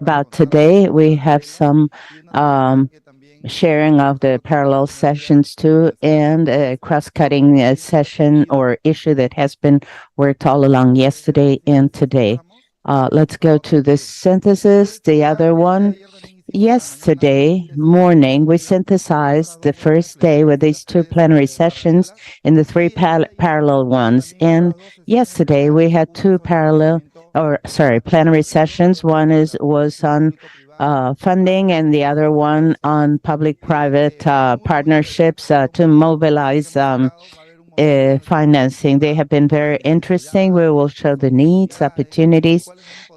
about today. We have some um, sharing of the parallel sessions too, and a cross-cutting session or issue that has been worked all along yesterday and today. Let's go to the synthesis, the other one. Yesterday morning, we synthesized the first day with these two plenary sessions in the three parallel ones. And yesterday we had two plenary sessions. One was on funding, and the other one on public-private partnerships to mobilize financing. They have been very interesting. We will show the needs, opportunities,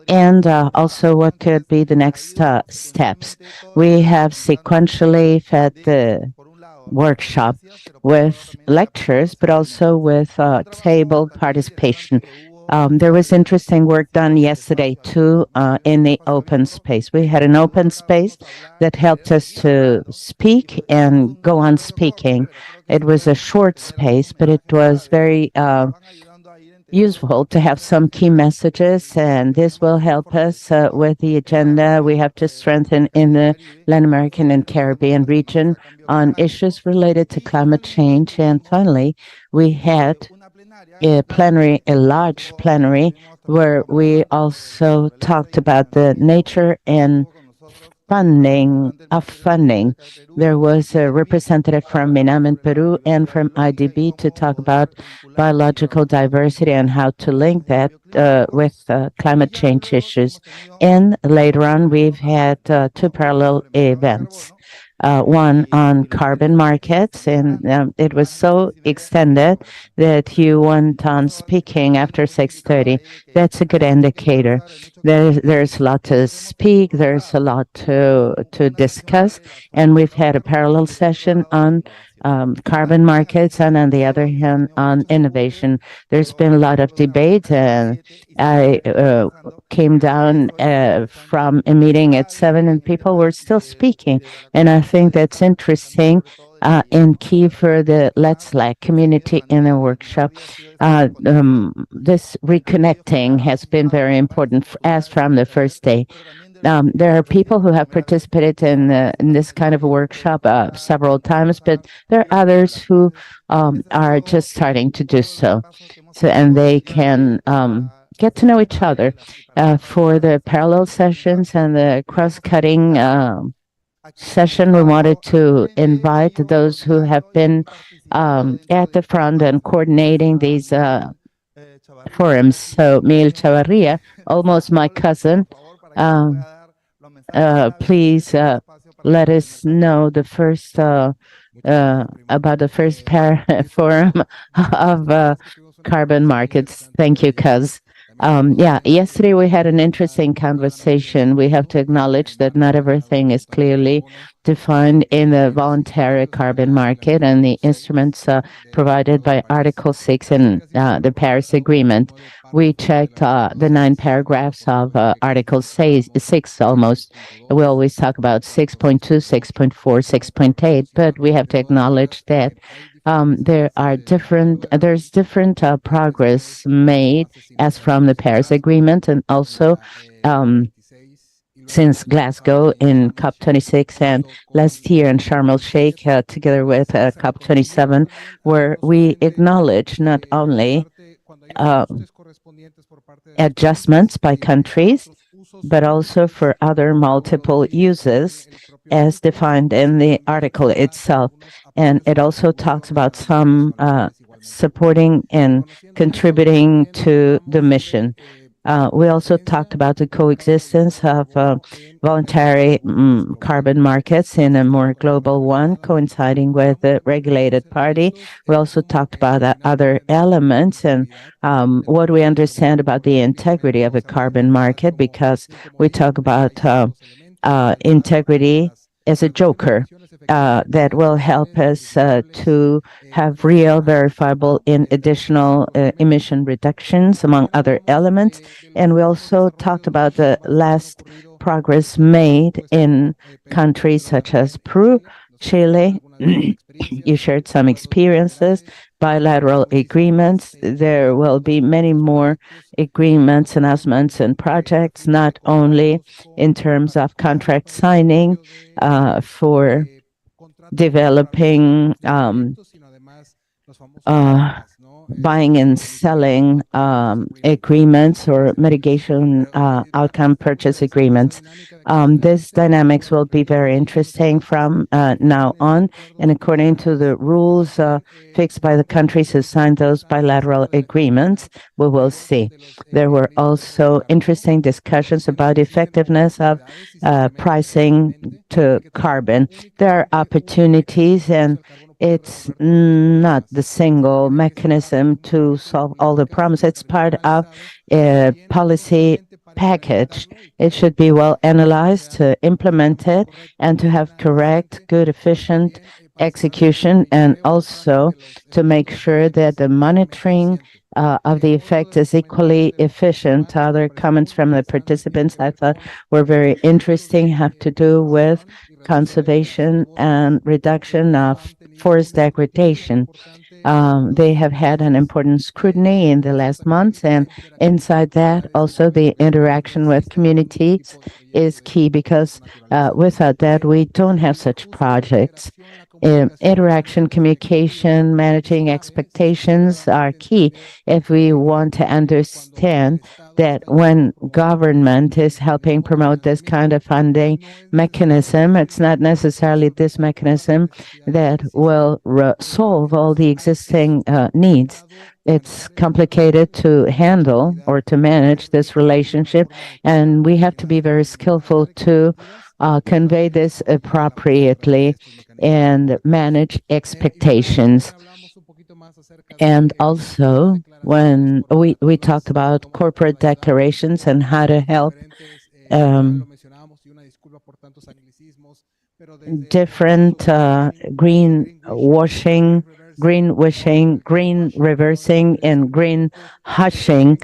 and also what could be the next steps. We have sequentially fed the workshop with lectures, but also with table participation. There was interesting work done yesterday too in the open space. We had an open space that helped us to speak and go on speaking. It was a short space, but it was very useful to have some key messages, and this will help us with the agenda we have to strengthen in the Latin American and Caribbean region on issues related to climate change. And finally, we had a large plenary, where we also talked about the nature and funding. There was a representative from MINAM in Peru and from IDB to talk about biological diversity and how to link that with climate change issues. And later on, we've had two parallel events. One on carbon markets, and it was so extended that you went on speaking after 6:30. That's a good indicator. There's a lot to speak, there's a lot to discuss, and we've had a parallel session on carbon markets, and on the other hand, on innovation. There's been a lot of debate. I came down from a meeting at 7, and people were still speaking. And I think that's interesting and key for the Let's Lack community in the workshop. This reconnecting has been very important as from the first day. There are people who have participated in this kind of a workshop several times, but there are others who are just starting to do so. And they can get to know each other. For the parallel sessions and the cross-cutting session, we wanted to invite those who have been at the front and coordinating these forums. So Miguel Chavarria, almost my cousin, please let us know the first about the first forum of carbon markets. Thank you, Cuz. Yesterday we had an interesting conversation. We have to acknowledge that not everything is clearly defined in the voluntary carbon market and the instruments provided by Article 6 in the Paris Agreement. We checked the 9 paragraphs of Article 6 almost. We always talk about 6.2, 6.4, 6.8, but we have to acknowledge that there's different progress made as from the Paris Agreement, and also since Glasgow in COP26 and last year in Sharm el-Sheikh together with COP27, where we acknowledge not only adjustments by countries, but also for other multiple uses as defined in the article itself. And it also talks about some supporting and contributing to the mission. We also talked about the coexistence of voluntary carbon markets in a more global one, coinciding with the regulated party. We also talked about other elements and what we understand about the integrity of a carbon market, because we talk about integrity as a joker that will help us to have real, verifiable, and additional emission reductions, among other elements. And we also talked about the last progress made in countries such as Peru, Chile. You shared some experiences, bilateral agreements. There will be many more agreements, announcements, and projects, not only in terms of contract signing for developing uh, buying and selling agreements or mitigation outcome purchase agreements. This dynamics will be very interesting from now on, and according to the rules fixed by the countries who signed those bilateral agreements, we will see. There were also interesting discussions about effectiveness of pricing to carbon. There are opportunities, and it's not the single mechanism to solve all the problems. It's part of a policy package. It should be well analyzed to implement it and to have correct, good, efficient execution, and also to make sure that the monitoring of the effect is equally efficient. Other comments from the participants I thought were very interesting, have to do with conservation and reduction of forest degradation. They have had an important scrutiny in the last months, and inside that, also the interaction with communities is key, because without that, we don't have such projects. Interaction, communication, managing expectations are key if we want to understand that when government is helping promote this kind of funding mechanism, it's not necessarily this mechanism that will solve all the existing needs. It's complicated to handle or to manage this relationship, and we have to be very skillful to convey this appropriately and manage expectations. And also, when we talked about corporate declarations and how to help different green washing, green wishing, green reversing, and green hushing.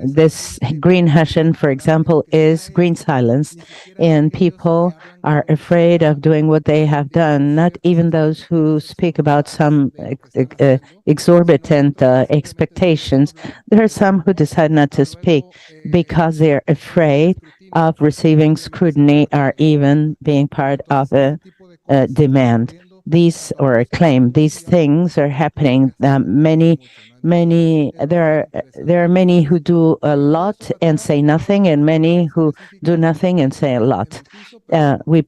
This green hushing, for example, is green silence, and people are afraid of doing what they have done, not even those who speak about some exorbitant expectations. There are some who decide not to speak because they're afraid of receiving scrutiny or even being part of a demand. These or a claim, these things are happening. There are many who do a lot and say nothing, and many who do nothing and say a lot. We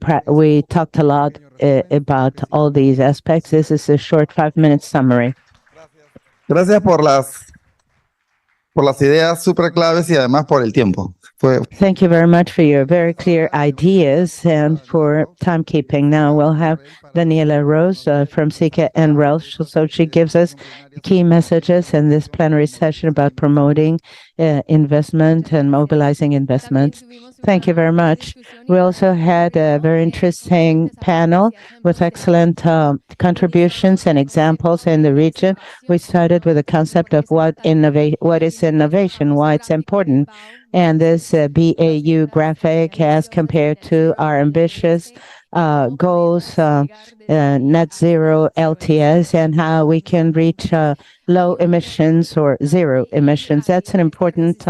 talked a lot about all these aspects. This is a short 5-minute summary. Gracias por las ideas súper claves y además por el tiempo. Thank you very much for your very clear ideas and for timekeeping. Now we'll have Daniela Rose from SICA and RELS. So she gives us key messages in this plenary session about promoting investment and mobilizing investments. Thank you very much. We also had a very interesting panel with excellent contributions and examples in the region. We started with the concept of what is innovation, why it's important. And this BAU graphic as compared to our ambitious goals, net zero LTS, and how we can reach low emissions or zero emissions. That's an important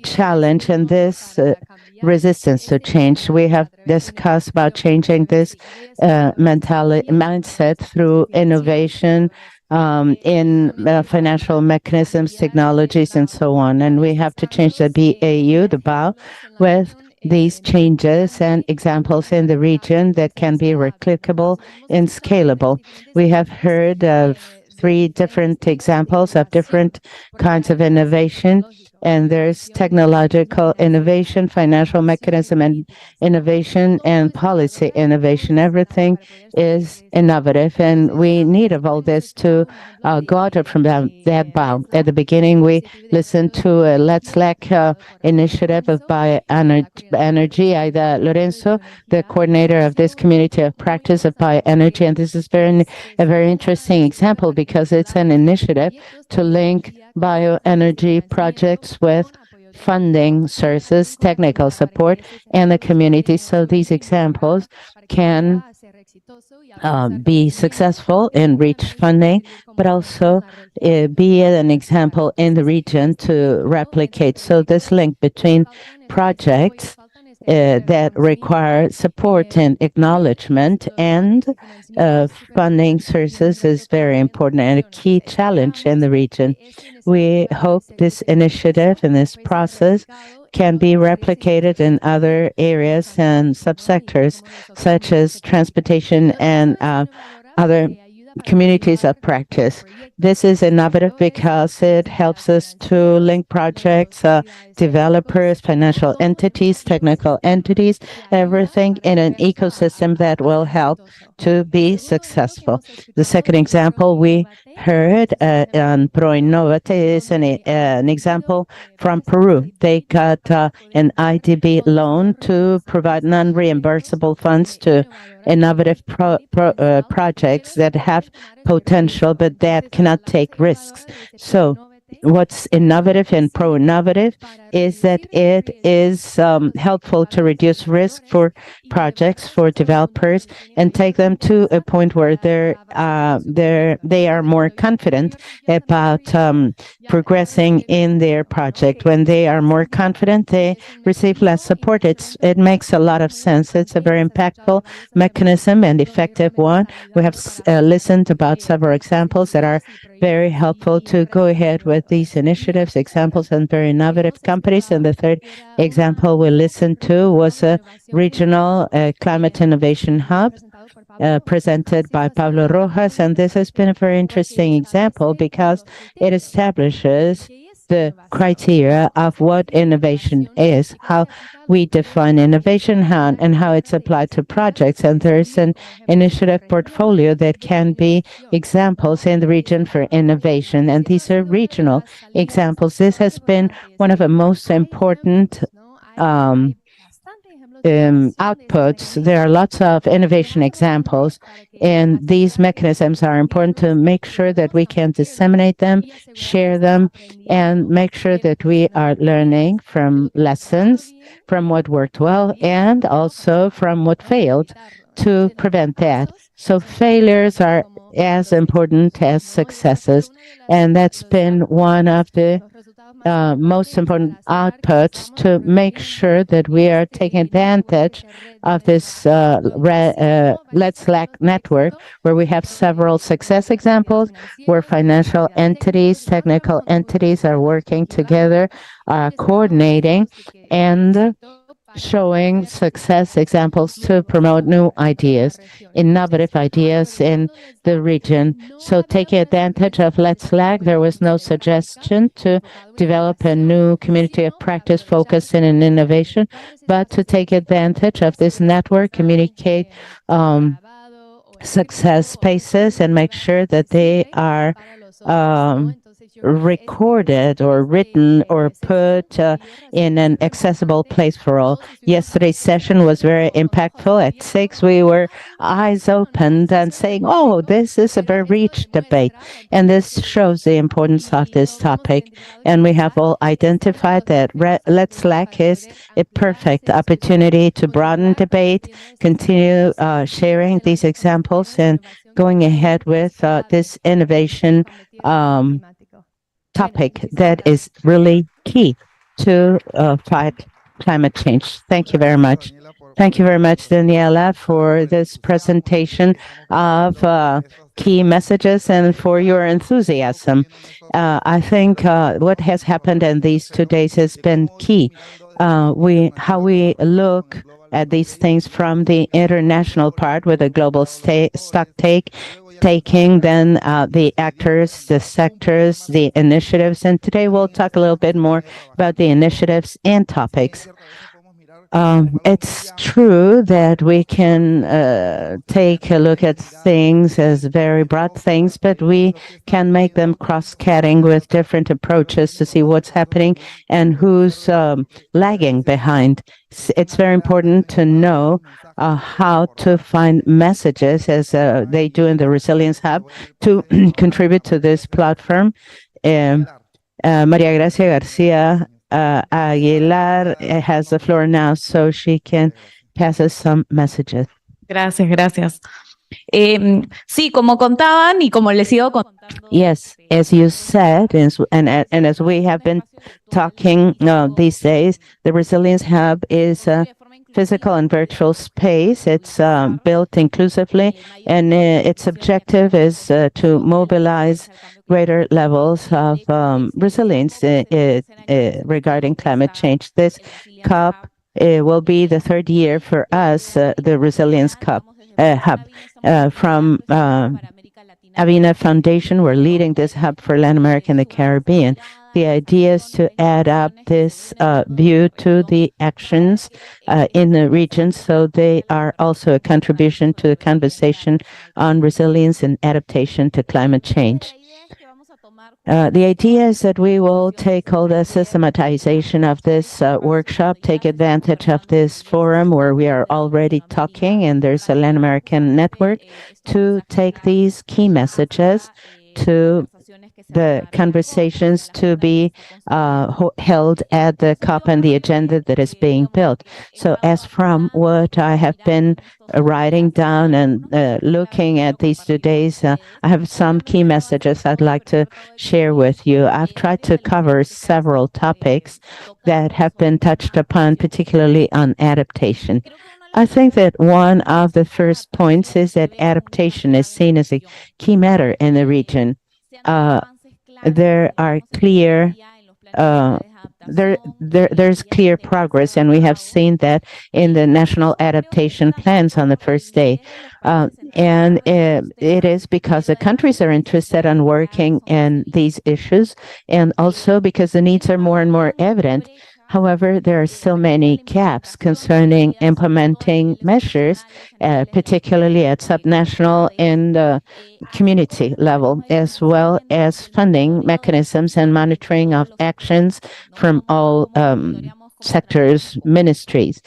challenge, and this resistance to change. We have discussed about changing this mindset through innovation in financial mechanisms, technologies, and so on. And we have to change the BAU, the BAU, with these changes and examples in the region that can be replicable and scalable. We have heard of 3 different examples of different kinds of innovation, and there's technological innovation, financial mechanism and innovation, and policy innovation. Everything is innovative, and we need of all this to go out from that bow. At the beginning, we listened to a Let's Lack initiative of bioenergy. Ida Lorenzo, the coordinator of this community of practice of bioenergy, and this is a very interesting example because it's an initiative to link bioenergy projects with funding sources, technical support, and the community. So these examples can be successful and reach funding, but also be an example in the region to replicate. So this link between projects that require support and acknowledgement and funding sources is very important and a key challenge in the region. We hope this initiative and this process can be replicated in other areas and subsectors, such as transportation and other communities of practice. This is innovative because it helps us to link projects, developers, financial entities, technical entities, everything in an ecosystem that will help to be successful. The second example we heard on ProInnovate is an example from Peru. They got an IDB loan to provide non-reimbursable funds to innovative projects that have potential but that cannot take risks. So what's innovative and pro-innovative is that it is helpful to reduce risk for projects, for developers, and take them to a point where they are more confident about progressing in their project. When they are more confident, they receive less support. It makes a lot of sense. It's a very impactful mechanism and effective one. We have listened about several examples that are very helpful to go ahead with these initiatives, examples and very innovative companies. And the third example we listened to was a regional climate innovation hub presented by Pablo Rojas. And this has been a very interesting example because it establishes the criteria of what innovation is, how we define innovation, and how it's applied to projects. And there's an initiative portfolio that can be examples in the region for innovation. And these are regional examples. This has been one of the most important outputs. There are lots of innovation examples, and these mechanisms are important to make sure that we can disseminate them, share them, and make sure that we are learning from lessons, from what worked well, and also from what failed to prevent that. So failures are as important as successes, and that's been one of the most important outputs to make sure that we are taking advantage of this Let's Lack network, where we have several success examples, where financial entities, technical entities are working together, coordinating, and showing success examples to promote new ideas, innovative ideas in the region. So taking advantage of Let's Lag, there was no suggestion to develop a new community of practice focused in an innovation, but to take advantage of this network, communicate success spaces and make sure that they are recorded or written or put in an accessible place for all. Yesterday's session was very impactful. At 6, we were eyes opened and saying, oh, this is a very rich debate. And this shows the importance of this topic. And we have all identified that Let's Lack is a perfect opportunity to broaden debate, continue sharing these examples, and going ahead with this innovation topic that is really key to fight climate change. Thank you very much. Thank you very much, Daniela, for this presentation of key messages and for your enthusiasm. I think what has happened in these 2 days has been key. How we look at these things from the international part with a global stock taking, then the actors, the sectors, the initiatives. And today we'll talk a little bit more about the initiatives and topics. It's true that we can take a look at things as very broad things, but we can make them cross-cutting with different approaches to see what's happening and who's lagging behind. It's very important to know how to find messages, as they do in the Resilience Hub, to contribute to this platform. Maria Gracia Garcia Aguilar has the floor now so she can pass us some messages. Gracias, gracias. Sí, como contaban y como les sigo contando. Yes, as you said, and as we have been talking these days, the Resilience Hub is a physical and virtual space. It's built inclusively, and its objective is to mobilize greater levels of resilience regarding climate change. This COP will be the third year for us, the Resilience Hub. From Avina Foundation, we're leading this hub for Latin America and the Caribbean. The idea is to add up this view to the actions in the region, so they are also a contribution to the conversation on resilience and adaptation to climate change. The idea is that we will take all the systematization of this workshop, take advantage of this forum where we are already talking, and there's a Latin American network, to take these key messages to the conversations to be held at the COP and the agenda that is being built. So as from what I have been writing down and looking at these 2 days, I have some key messages I'd like to share with you. I've tried to cover several topics that have been touched upon, particularly on adaptation. I think that one of the first points is that adaptation is seen as a key matter in the region. There are clear there's clear progress, and we have seen that in the national adaptation plans on the first day. And it is because the countries are interested in working in these issues, and also because the needs are more and more evident. However, there are still many gaps concerning implementing measures, particularly at subnational and community level, as well as funding mechanisms and monitoring of actions from all sectors, ministries.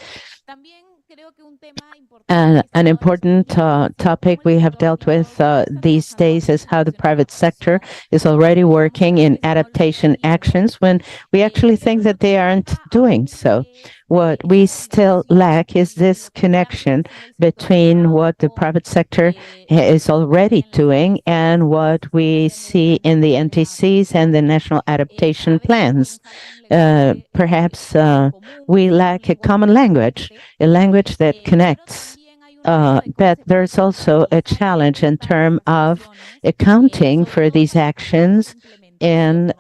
An important topic we have dealt with these days is how the private sector is already working in adaptation actions when we actually think that they aren't doing so. What we still lack is this connection between what the private sector is already doing and what we see in the NTCs and the national adaptation plans. Perhaps we lack a common language, a language that connects. But there's also a challenge in terms of accounting for these actions and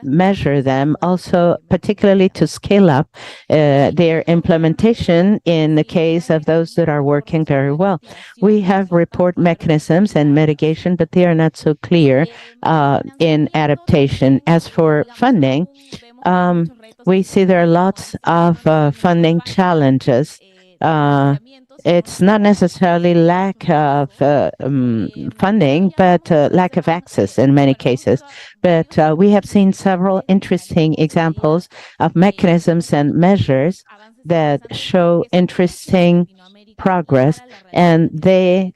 measure them, also particularly to scale up their implementation in the case of those that are working very well. We have report mechanisms and mitigation, but they are not so clear in adaptation. As for funding, we see there are lots of funding challenges. It's not necessarily lack of funding, but lack of access in many cases. But we have seen several interesting examples of mechanisms and measures that show interesting progress, and they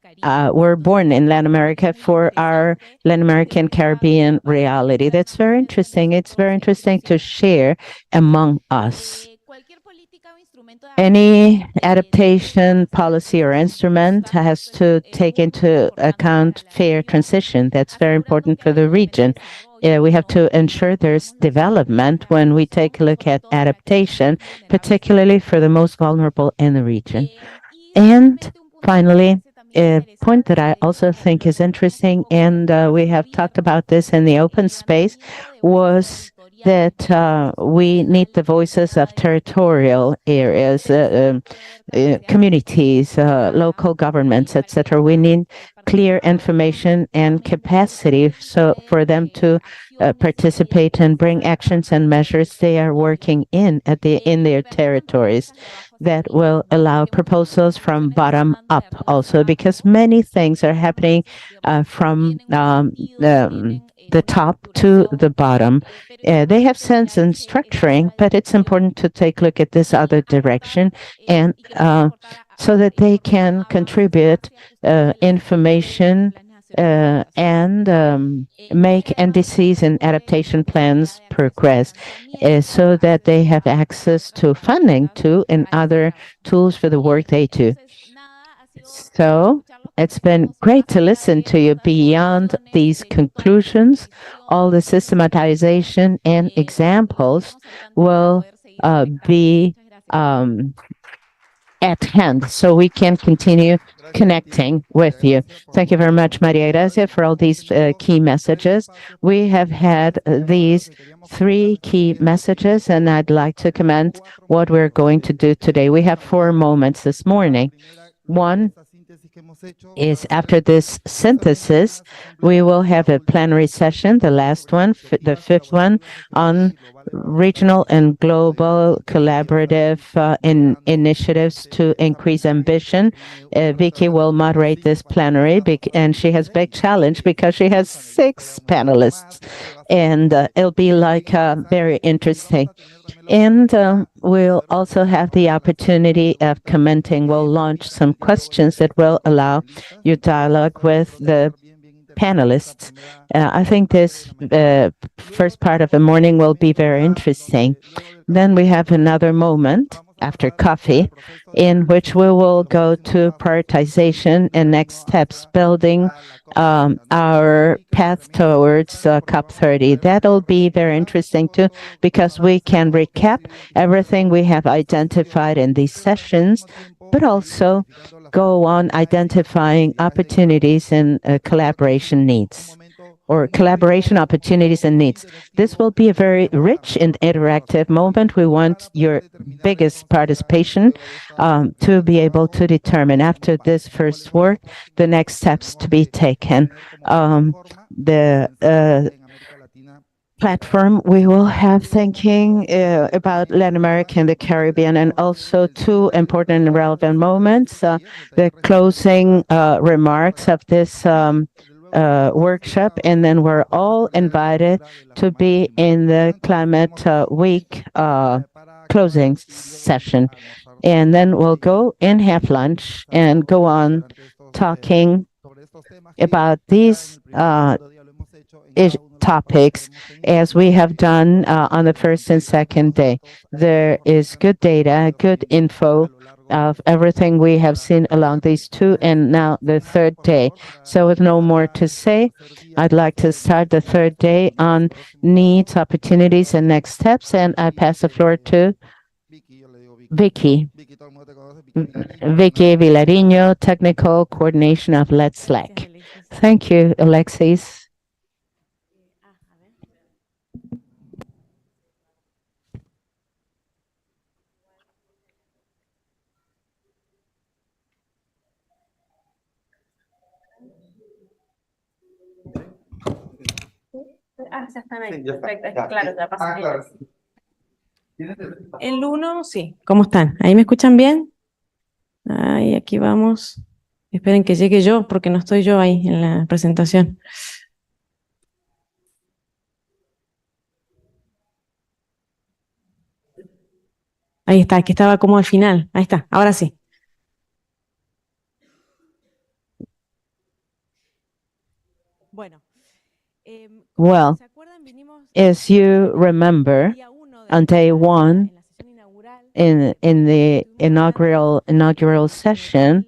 were born in Latin America for our Latin American Caribbean reality. That's very interesting. It's very interesting to share among us. Any adaptation policy or instrument has to take into account fair transition. That's very important for the region. We have to ensure there's development when we take a look at adaptation, particularly for the most vulnerable in the region. And finally, a point that I also think is interesting, and we have talked about this in the open space, was that we need the voices of territorial areas, communities, local governments, etc. We need clear information and capacity so for them to participate and bring actions and measures they are working in their territories that will allow proposals from bottom up also, because many things are happening from the top to the bottom. They have sense in structuring, but it's important to take a look at this other direction, and so that they can contribute information and make NDCs and adaptation plans progress so that they have access to funding too and other tools for the work they do. So it's been great to listen to you beyond these conclusions. All the systematization and examples will be at hand so we can continue connecting with you. Thank you very much, Maria Gracia, for all these key messages. We have had these 3 key messages, and I'd like to comment what we're going to do today. We have 4 moments this morning. One is after this synthesis, we will have a plenary session, the last one, the 5th one, on regional and global collaborative initiatives to increase ambition. Vicky will moderate this plenary, and she has a big challenge because she has 6 panelists, and it'll be like very interesting. And we'll also have the opportunity of commenting. We'll launch some questions that will allow you dialogue with the panelists. I think this first part of the morning will be very interesting. Then we have another moment after coffee in which we will go to prioritization and next steps, building our path towards COP30. That'll be very interesting too, because we can recap everything we have identified in these sessions, but also go on identifying opportunities and collaboration needs, or collaboration opportunities and needs. This will be a very rich and interactive moment. We want your biggest participation to be able to determine after this first work the next steps to be taken. The platform we will have thinking about Latin America and the Caribbean, and also 2 important and relevant moments, the closing remarks of this workshop, and then we're all invited to be in the Climate Week closing session. And then we'll go and have lunch and go on talking about these topics as we have done on the first and second day. There is good data, good info of everything we have seen along these 2 and now the 3rd day. So with no more to say, I'd like to start the 3rd day on needs, opportunities, and next steps. And I pass the floor to Vicky. Vicky Vilariño, Technical Coordination of Let's Slack. Thank you, Alexis. Ya están ahí. Perfecto. Claro, ya pasé. Claro. El 1, sí. ¿Cómo están? ¿Ahí me escuchan bien? Ahí, aquí vamos. Esperen que llegue yo, porque no estoy yo ahí en la presentación. Ahí está, que estaba como al final. Ahí está, ahora sí. Well, as you remember, on day 1, in the inaugural session,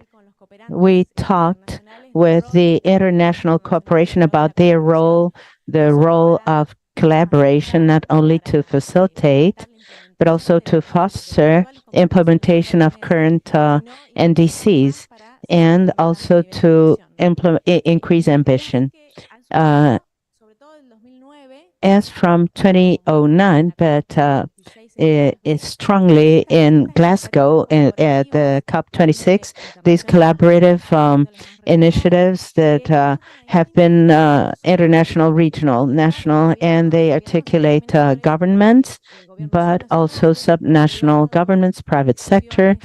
we talked with the international cooperation about their role, the role of collaboration, not only to facilitate, but also to foster implementation of current NDCs, and also to increase ambition. As from 2009, but is strongly in Glasgow at the COP26, these collaborative initiatives that have been international, regional, national, and they articulate governments, but also subnational governments, private sector,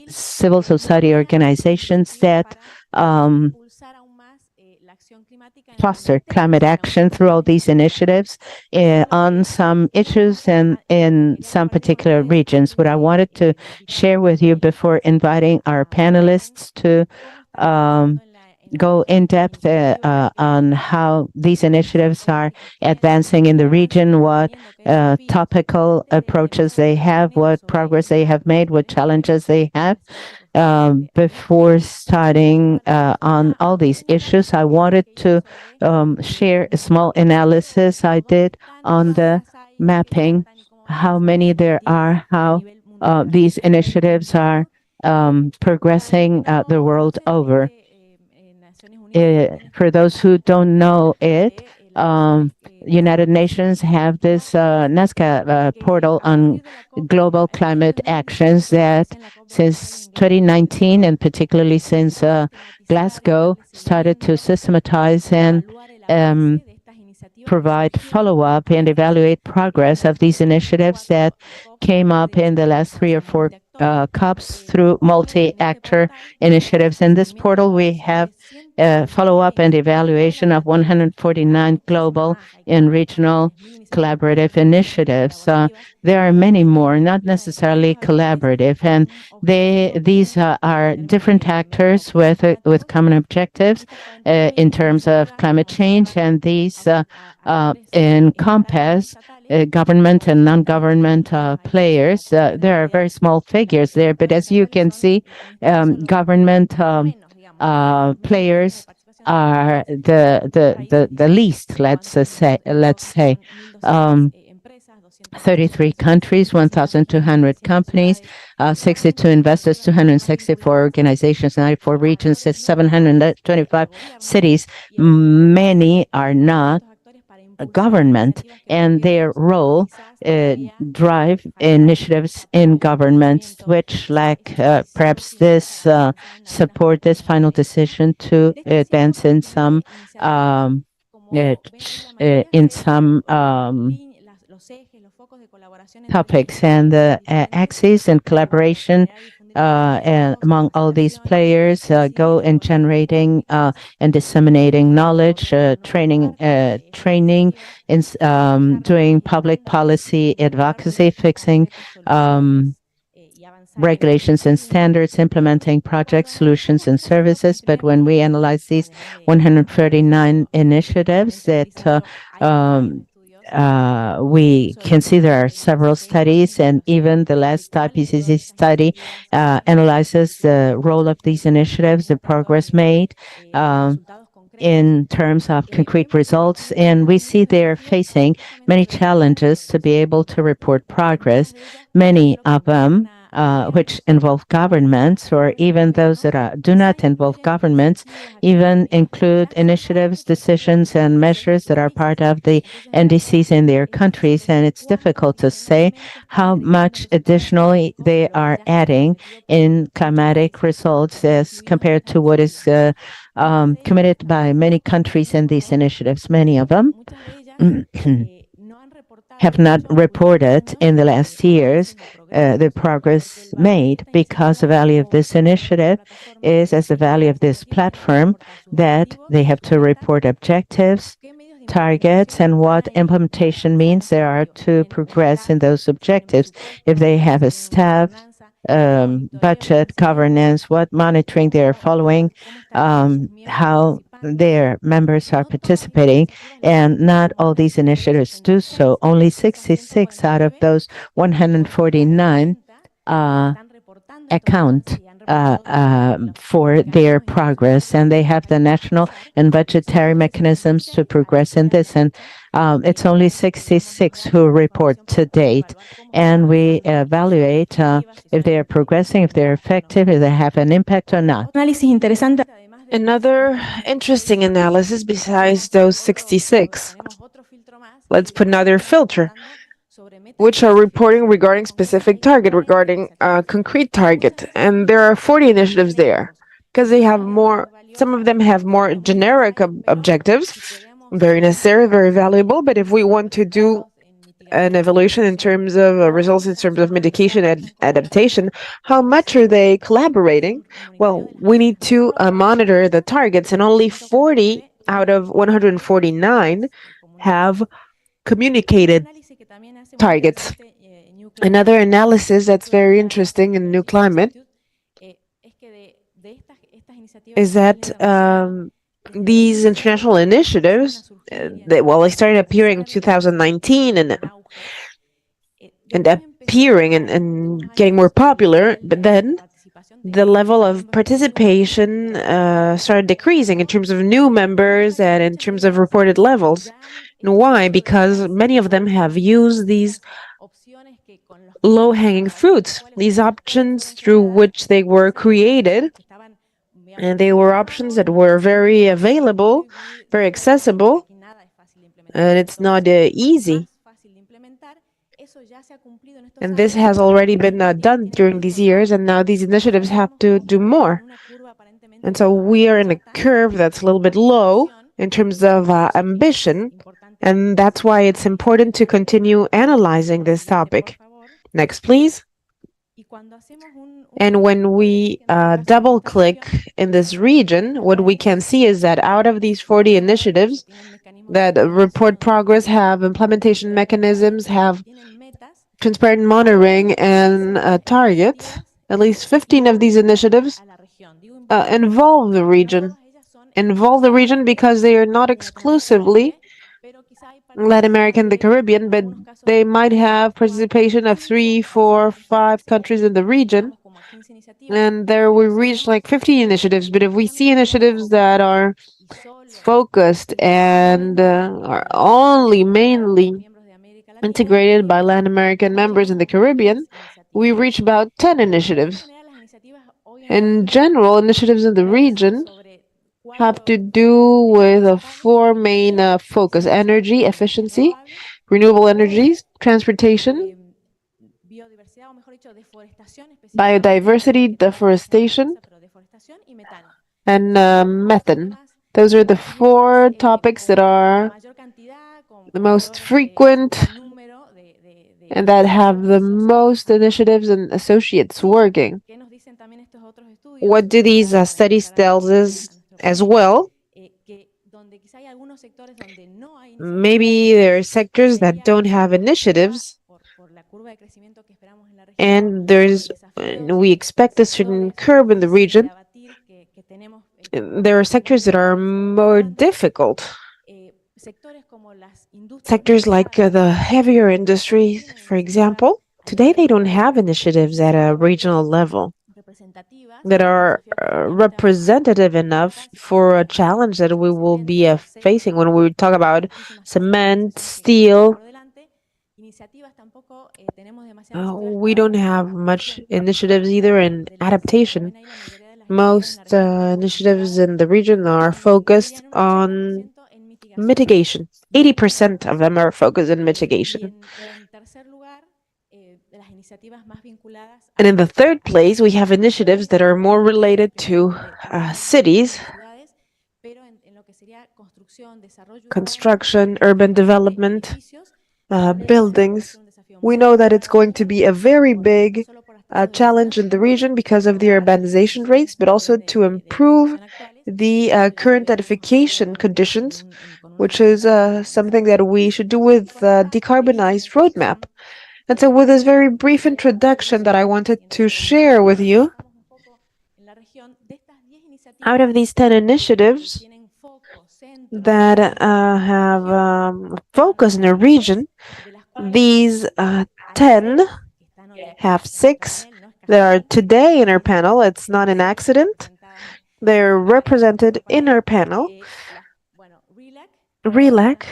civil society organizations that foster climate action through all these initiatives on some issues and in some particular regions. What I wanted to share with you before inviting our panelists to go in depth on how these initiatives are advancing in the region, what topical approaches they have, what progress they have made, what challenges they have. Before starting on all these issues, I wanted to share a small analysis I did on the mapping, how many there are, how these initiatives are progressing the world over. For those who don't know it, United Nations have this NASCA portal on global climate actions that since 2019 and particularly since Glasgow started to systematize and provide follow-up and evaluate progress of these initiatives that came up in the last 3 or 4 COPs through multi-actor initiatives. In this portal, we have follow-up and evaluation of 149 global and regional collaborative initiatives. There are many more, not necessarily collaborative, and these are different actors with common objectives in terms of climate change, and these encompass government and non-government players. There are very small figures there, but as you can see, government players are the least. Let's say. 33 countries, 1,200 companies, 62 investors, 264 organizations, 94 regions, 725 cities. Many are not a government, and their role drive initiatives in governments which lack perhaps this support, this final decision to advance in some topics, and the axis and collaboration among all these players go in generating and disseminating knowledge, training, in doing public policy advocacy, fixing regulations and standards, implementing projects, solutions, and services. But when we analyze these 139 initiatives that we can see there are several studies, and even the last IPCC study analyzes the role of these initiatives, the progress made in terms of concrete results. And we see they're facing many challenges to be able to report progress, many of them which involve governments, or even those that do not involve governments, even include initiatives, decisions, and measures that are part of the NDCs in their countries. And it's difficult to say how much additionally they are adding in climatic results as compared to what is committed by many countries in these initiatives. Many of them have not reported in the last years the progress made, because the value of this initiative is as the value of this platform, that they have to report objectives, targets, and what implementation means there are to progress in those objectives. If they have a staff, budget, governance, what monitoring they are following, how their members are participating, and not all these initiatives do so. Only 66 out of those 149 account for their progress, and they have the national and budgetary mechanisms to progress in this. And it's only 66 who report to date, and we evaluate if they are progressing, if they're effective, if they have an impact or not. Another interesting analysis besides those 66. Let's put another filter, which are reporting regarding specific target, regarding a concrete target. And there are 40 initiatives there, because they have more, some of them have more generic objectives, very necessary, very valuable. But if we want to do an evaluation in terms of results, in terms of mitigation and adaptation, how much are they collaborating? Well, we need to monitor the targets, and only 40 out of 149 have communicated targets. Another analysis that's very interesting in New Climate is that these international initiatives, they started appearing in 2019 and appearing and getting more popular, but then the level of participation started decreasing in terms of new members and in terms of reported levels. And why? Because many of them have used these low-hanging fruits, these options through which they were created, and they were options that were very available, very accessible, and it's not easy. And this has already been done during these years, and now these initiatives have to do more. And so we are in a curve that's a little bit low in terms of ambition, and that's why it's important to continue analyzing this topic. Next, please. And when we double click in this region, what we can see is that out of these 40 initiatives that report progress, have implementation mechanisms, have transparent monitoring and targets, at least 15 of these initiatives involve the region. Involve the region because they are not exclusively Latin America and the Caribbean, but they might have participation of 3, 4, 5 countries in the region. And there we reach like 50 initiatives. But if we see initiatives that are focused and are only mainly integrated by Latin American members in the Caribbean, we reach about 10 initiatives. In general, initiatives in the region have to do with 4 main focus: energy, efficiency, renewable energies, transportation, biodiversity, deforestation, and methane. Those are the 4 topics that are the most frequent and that have the most initiatives and associates working. What do these studies tell us as well? Maybe there are sectors that don't have initiatives, and we expect a certain curve in the region. There are sectors that are more difficult. Sectors like the heavier industries, for example, today they don't have initiatives at a regional level that are representative enough for a challenge that we will be facing when we talk about cement, steel. We don't have much initiatives either in adaptation. Most initiatives in the region are focused on mitigation. 80% of them are focused on mitigation. And in the third place, we have initiatives that are more related to cities, construction, urban development, buildings. We know that it's going to be a very big challenge in the region because of the urbanization rates, but also to improve the current edification conditions, which is something that we should do with a decarbonized roadmap. And so with this very brief introduction that I wanted to share with you, out of these 10 initiatives that have focus in a region, these 10 have 6 that are today in our panel. It's not an accident. They're represented in our panel. RELAC,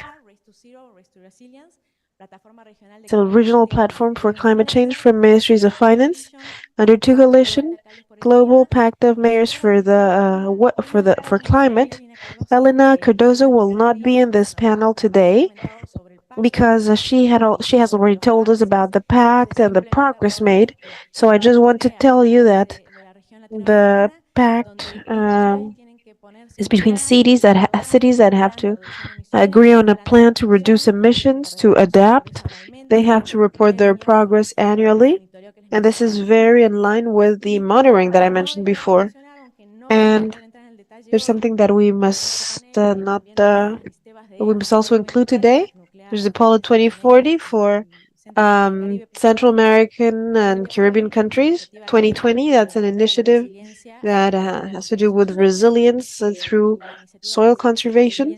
it's a regional platform for climate change from ministries of finance. Under two coalition, Global Pact of Mayors for Climate. Elena Cardozo will not be in this panel today because she has already told us about the pact and the progress made. So I just want to tell you that the pact is between cities that have to agree on a plan to reduce emissions, to adapt. They have to report their progress annually, and this is very in line with the monitoring that I mentioned before. And there's something that we must also include today. There's the Apollo 2040 for Central American and Caribbean countries 2020. That's an initiative that has to do with resilience through soil conservation.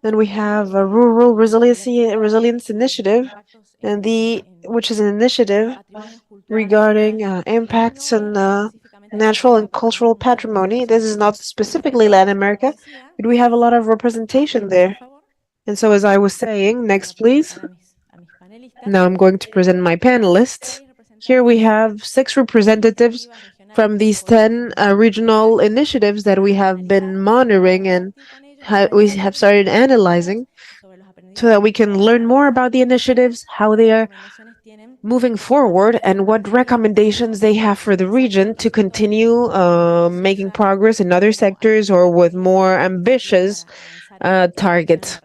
Then we have a rural resilience initiative, and which is an initiative regarding impacts on natural and cultural patrimony. This is not specifically Latin America, but we have a lot of representation there. And so, as I was saying, next please. Now I'm going to present my panelists. Here we have 6 representatives from these 10 regional initiatives that we have been monitoring and we have started analyzing so that we can learn more about the initiatives, how they are moving forward, and what recommendations they have for the region to continue making progress in other sectors or with more ambitious targets.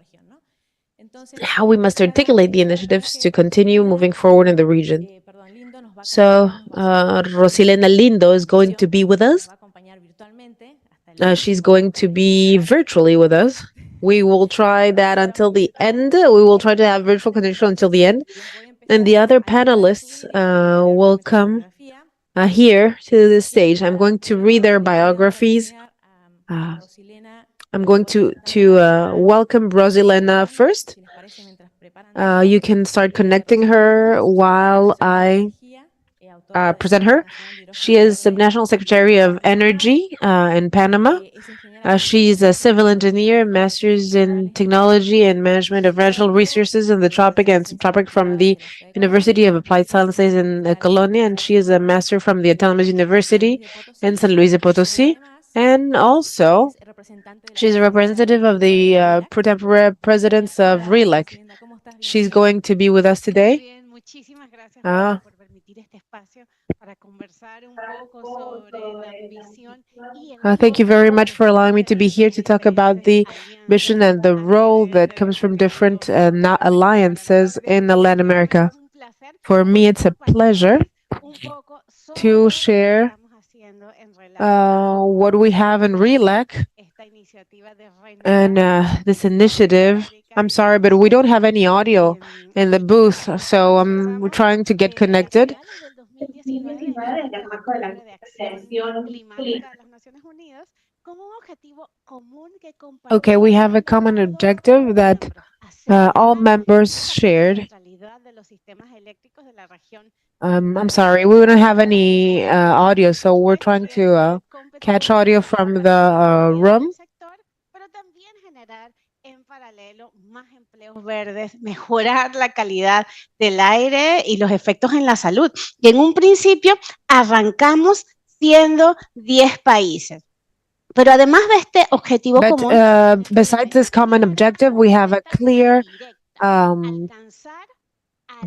How we must articulate the initiatives to continue moving forward in the region. So, Rosilena Lindo is going to be with us. She's going to be virtually with us. We will try that until the end. We will try to have virtual connection until the end. And the other panelists will come here to the stage. I'm going to read their biographies. I'm going to welcome Rosilena first. You can start connecting her while I present her. She is Subnational Secretary of Energy in Panama. She's a civil engineer, master's in technology and management of natural resources in the tropic and subtropic from the University of Applied Sciences in Colonia, and she is a master from the Autonomous University in San Luis Potosí. And also, she's a representative of the pro tempore presidents of RELEC. She's going to be with us today. Thank you very much for allowing me to be here to talk about the mission and the role that comes from different alliances in Latin America. For me, it's a pleasure to share what we have in RELEC and this initiative. I'm sorry, but we don't have any audio in the booth, so we're trying to get connected. Okay, we have a common objective that all members shared. I'm sorry, we don't have any audio, so we're trying to catch audio from the room. Verdes, mejorar la calidad del aire y los efectos en la salud. Y en un principio arrancamos siendo 10 países. Pero además de este objetivo común, besides this common objective, we have a clear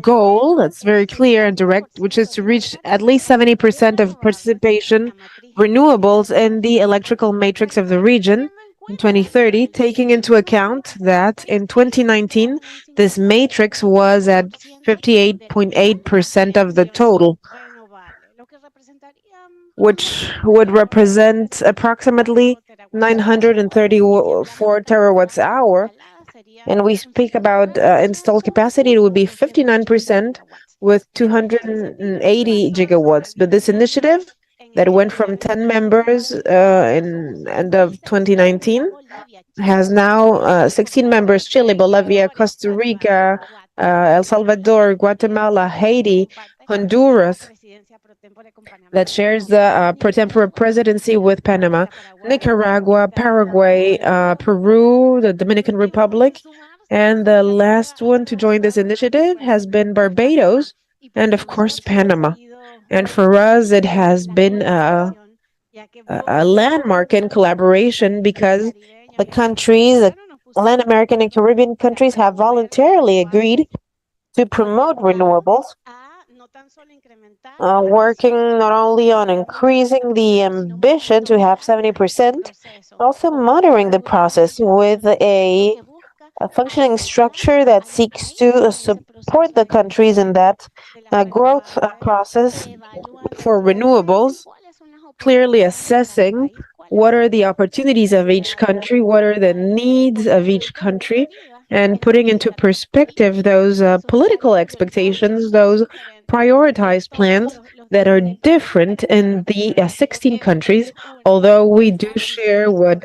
goal that's very clear and direct, which is to reach at least 70% of participation renewables in the electrical matrix of the region in 2030, taking into account that in 2019, this matrix was at 58.8% of the total, which would represent approximately 934 terawatts hour. And we speak about installed capacity, it would be 59% with 280 gigawatts. But this initiative that went from 10 members in end of 2019 has now 16 members: Chile, Bolivia, Costa Rica, El Salvador, Guatemala, Haiti, Honduras, that shares the pro tempore presidency with Panama, Nicaragua, Paraguay, Peru, the Dominican Republic, and the last one to join this initiative has been Barbados, and of course Panama. And for us, it has been a landmark in collaboration because the countries, the Latin American and Caribbean countries, have voluntarily agreed to promote renewables, working not only on increasing the ambition to have 70%, also monitoring the process with a functioning structure that seeks to support the countries in that growth process for renewables, clearly assessing what are the opportunities of each country, what are the needs of each country, and putting into perspective those political expectations, those prioritized plans that are different in the 16 countries, although we do share what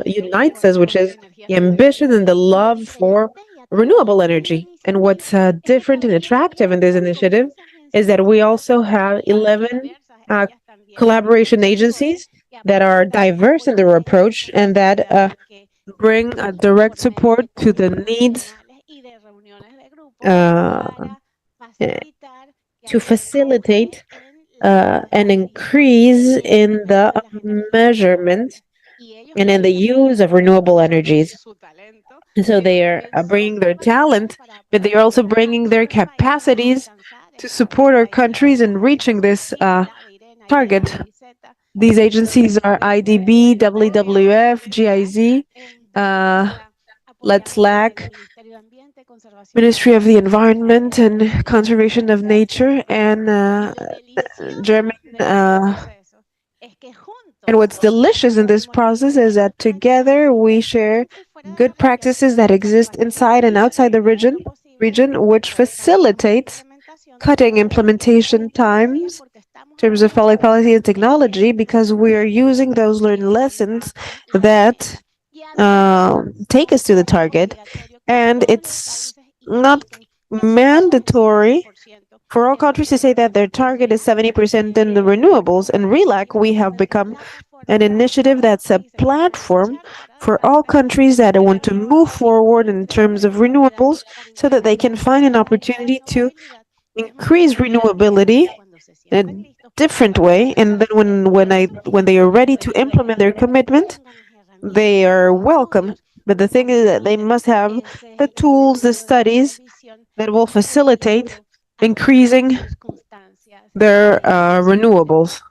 unites us, which is the ambition and the love for renewable energy. And what's different and attractive in this initiative is that we also have 11 uh, collaboration agencies that are diverse in their approach and that bring a direct support to the needs uh, eh, to facilitate an increase in the measurement and in the use of renewable energies. And so they are bringing their talent, but they are also bringing their capacities to support our countries in reaching this target. These agencies are IDB, WWF, GIZ, Let's Lack, Ministry of the Environment and Conservation of Nature, and German. And what's delicious in this process is that together we share good practices that exist inside and outside the region, which facilitates cutting implementation times in terms of public policy and technology, because we are using those learned lessons that take us to the target. And it's not mandatory for all countries to say that their target is 70% in the renewables. In RELAC, we have become an initiative that's a platform for all countries that want to move forward in terms of renewables so that they can find an opportunity to increase renewability in a different way. And then when they are ready to implement their commitment, they are welcome. But the thing is that they must have the tools, the studies that will facilitate increasing their renewables.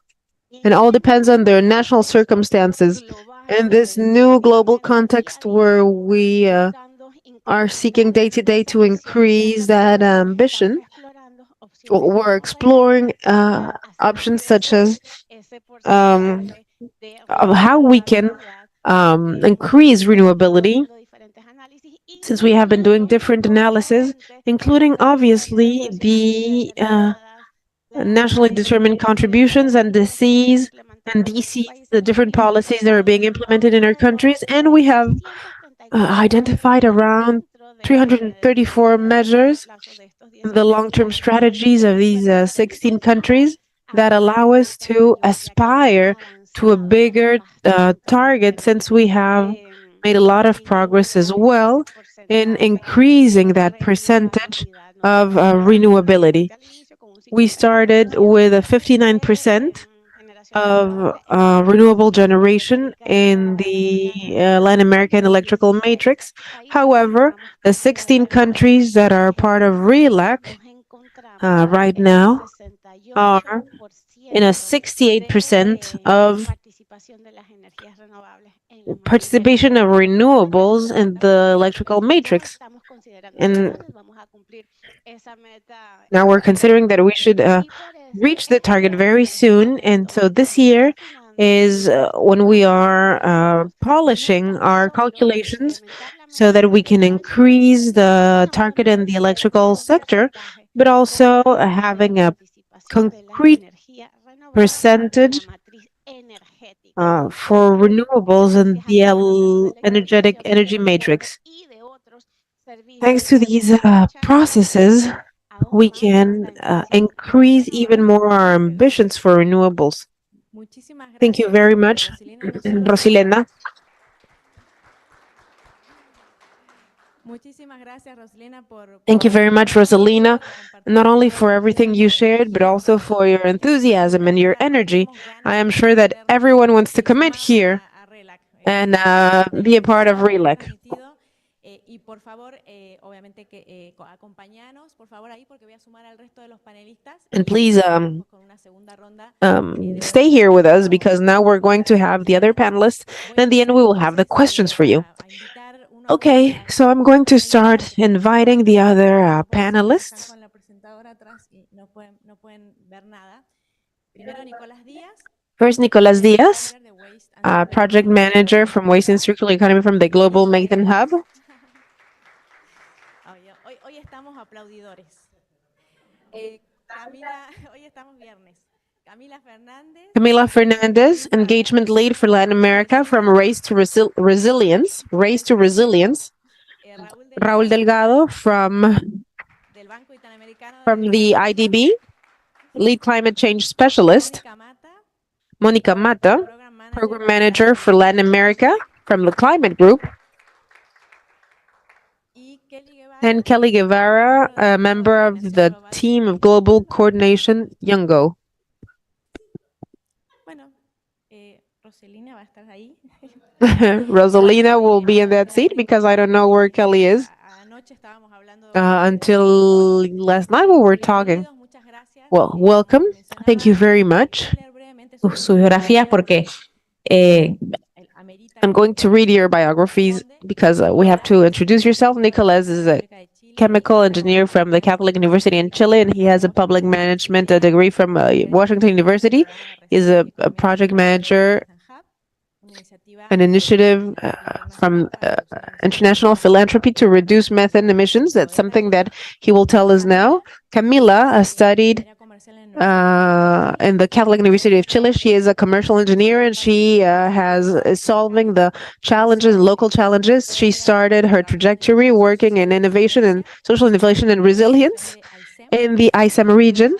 And all depends on their national circumstances. In this new global context where we are seeking day to day to increase that ambition, we're exploring options such as of how we can increase renewability, since we have been doing different analysis, including obviously the nationally determined contributions and DCs, the different policies that are being implemented in our countries. And we have identified around 334 measures in the long-term strategies of these 16 countries that allow us to aspire to a bigger target, since we have made a lot of progress as well in increasing that percentage of renewability. We started with a 59% of renewable generation in the Latin American electrical matrix. However, the 16 countries that are part of RELAC right now are in a 68% of participation of renewables in the electrical matrix. And now we're considering that we should reach the target very soon. And so this year is when we are polishing our calculations so that we can increase the target in the electrical sector, but also having a concrete percentage for renewables in the energetic energy matrix. Thanks to these processes, we can increase even more our ambitions for renewables. Thank you very much, Rosilena. Thank you very much, Rosalina, not only for everything you shared, but also for your enthusiasm and your energy. I am sure that everyone wants to commit here and be a part of RELAC. And please stay here with us, because now we're going to have the other panelists, and at the end we will have the questions for you. Okay, so I'm going to start inviting the other panelists. First, Nicolas Diaz, project manager from Waste and Circular Economy from the Global Methane Hub. Hoy estamos aplaudidores. Camila, hoy estamos viernes. Camila Fernandez, engagement lead for Latin America from Race to Resilience. Race to Resilience. Raúl Delgado from the IDB, lead climate change specialist. Mónica Mata, program manager for Latin America from the Climate Group. And Kelly Guevara, a member of the team of Global Coordination, Youngo. Rosalina will be in that seat because I don't know where Kelly is. Until last night we were talking. Well, welcome. Thank you very much. Sus biografías porque I'm going to read your biographies because we have to introduce yourself. Nicolas is a chemical engineer from the Catholic University in Chile, and he has a public management degree from Washington University. He's a project manager, an initiative from international philanthropy to reduce methane emissions. That's something that he will tell us now. Camila studied in the Catholic University of Chile. She is a commercial engineer, and she is solving the challenges, local challenges. She started her trajectory working in innovation and social innovation and resilience in the ISEM region.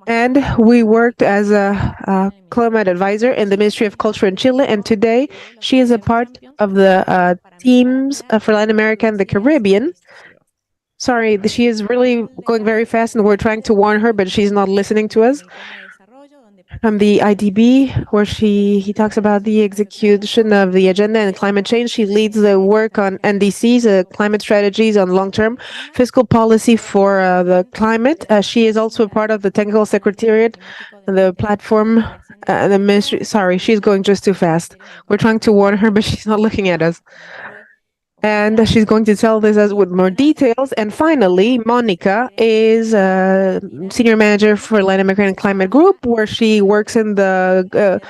And we worked as a climate advisor in the Ministry of Culture in Chile. And today she is a part of the teams for Latin America and the Caribbean. Sorry, she is really going very fast and we're trying to warn her, but she's not listening to us. From the IDB, where he talks about the execution of the agenda and climate change. She leads the work on NDCs, climate strategies on long-term fiscal policy for the climate. She is also a part of the technical secretariat, the platform, the ministry. Sorry, she's going just too fast. We're trying to warn her, but she's not looking at us. And she's going to tell this with more details. And finally, Monica is a senior manager for Latin American Climate Group, where she works in the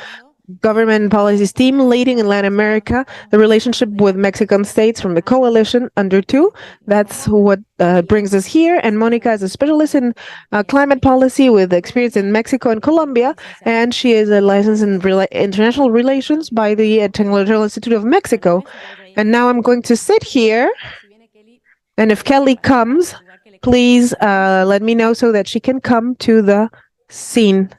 government policies team, leading in Latin America the relationship with Mexican states from the coalition under 2. That's what brings us here. And Monica is a specialist in climate policy with experience in Mexico and Colombia, and she is a licensed in international relations by the Technological Institute of Mexico. And now I'm going to sit here, and if Kelly comes, please let me know so that she can come to the scene.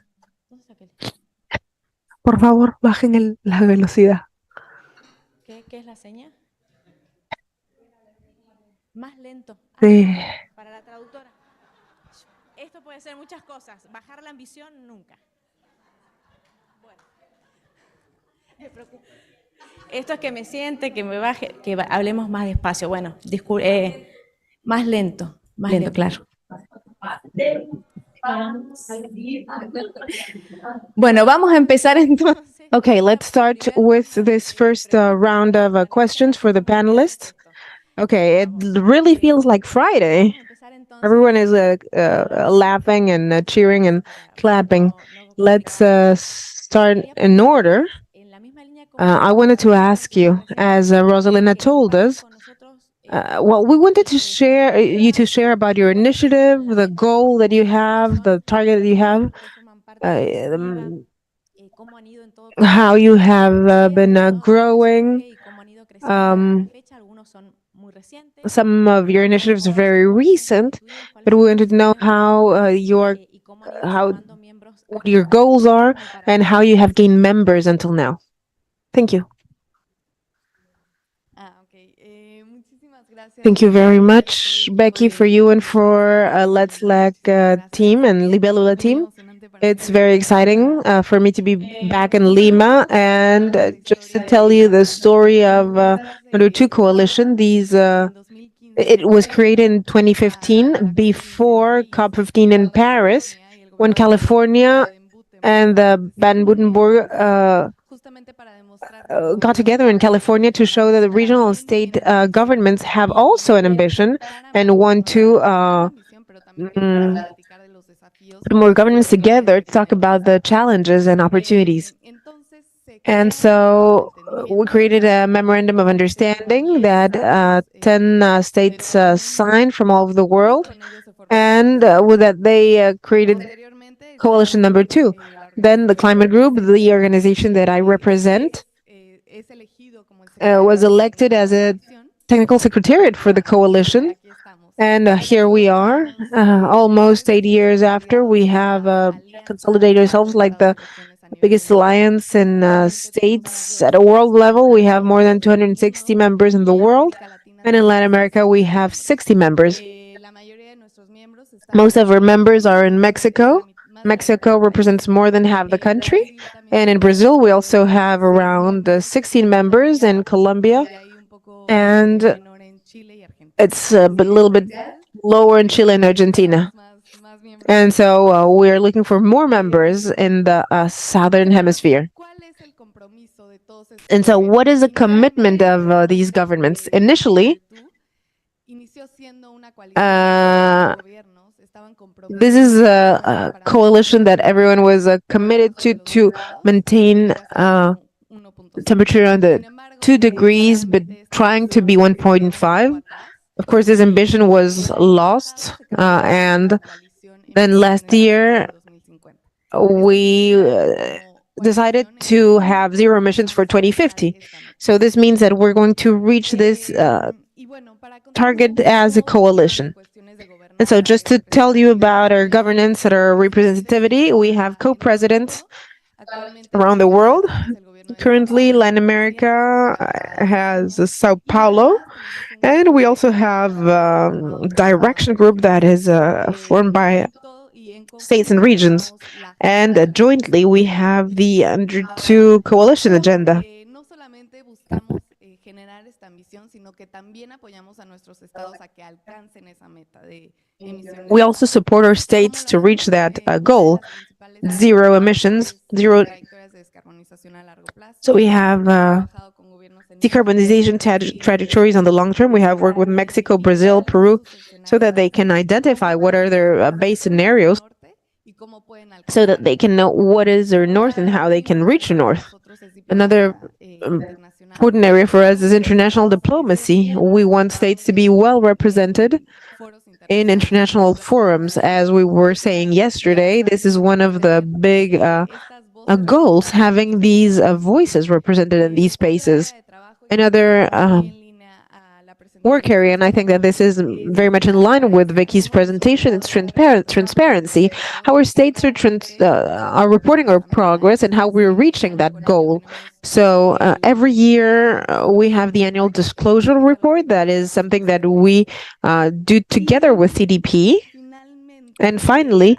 Por favor, bajen la velocidad. ¿Qué es la seña? Más lento. Sí. Para la traductora. Esto puede ser muchas cosas. Bajar la ambición nunca. Bueno. Me preocupa. Esto es que me siente, que me baje, que hablemos más despacio. Bueno, más lento, claro. Bueno, vamos a empezar entonces. Okay, let's start with this first round of questions for the panelists. Okay, it really feels like Friday. Everyone is laughing and cheering and clapping. Let's start in order. I wanted to ask you, as Rosalina told us, we wanted to share about your initiative, the goal that you have, the target that you have, how you have been growing. Some of your initiatives are very recent, but we wanted to know what your goals are and how you have gained members until now. Thank you. Thank you very much, Becky, for you and for Let's Lack team and Libélula team. It's very exciting for me to be back in Lima and just to tell you the story of Under 2 Coalition. It was created in 2015 before COP15 in Paris, when California and the Baden-Württemberg got together in California to show that the regional and state governments have also an ambition and want to put more governments together to talk about the challenges and opportunities. And so we created a memorandum of understanding that 10 states signed from all over the world. And with that, they created coalition number 2. Then the climate group, the organization that I represent, was elected as a technical secretariat for the coalition. And here we are, almost 8 years after. We have consolidated ourselves like the biggest alliance in states at a world level. We have more than 260 members in the world. And in Latin America, we have 60 members. Most of our members are in Mexico. Mexico represents more than half the country. And in Brazil, we also have around 16 members, in Colombia. And it's a little bit lower in Chile and Argentina. And so we're looking for more members in the Southern Hemisphere. And so what is the commitment of these governments? Initially, this is a coalition that everyone was committed to maintain temperature under 2 degrees, but trying to be 1.5. Of course, this ambition was lost. And then last year, we decided to have zero emissions for 2050. So this means that we're going to reach this target as a coalition. And so just to tell you about our governance and our representativity, we have co-presidents around the world. Currently, Latin America has Sao Paulo, and we also have a direction group that is formed by states and regions. And jointly, we have the Under 2 coalition agenda. We also support our states to reach that goal, zero emissions, zero. So we have decarbonization trajectories on the long term. We have worked with Mexico, Brazil, Peru, so that they can identify what are their base scenarios, so that they can know what is their north and how they can reach the north. Another important area for us is international diplomacy. We want states to be well represented in international forums. As we were saying yesterday, this is one of the big goals, having these voices represented in these spaces. Another work area, and I think that this is very much in line with Vicky's presentation, it's transparency. How our states are reporting our progress and how we're reaching that goal. So every year we have the annual disclosure report. That is something that we do together with CDP. And finally,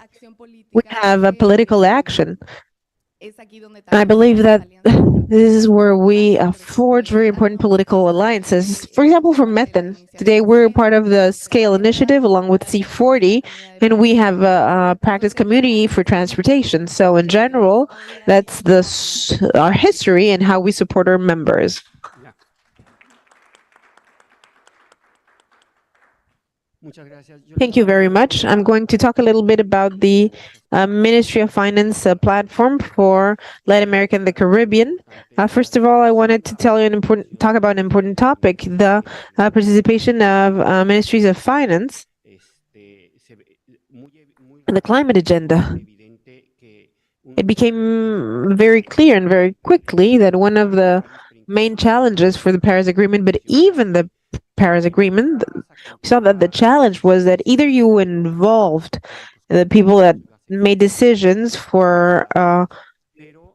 we have a political action. I believe that this is where we forge very important political alliances. For example, for methane, today we're part of the Scale Initiative along with C40, and we have a practice community for transportation. So in general, that's our history and how we support our members. Thank you very much. I'm going to talk a little bit about the Ministry of Finance platform for Latin America and the Caribbean. First of all, I wanted to talk about an important topic, the participation of ministries of finance in the climate agenda. It became very clear and very quickly that one of the main challenges for the Paris Agreement, but even the Paris Agreement, we saw that the challenge was that either you involved the people that made decisions for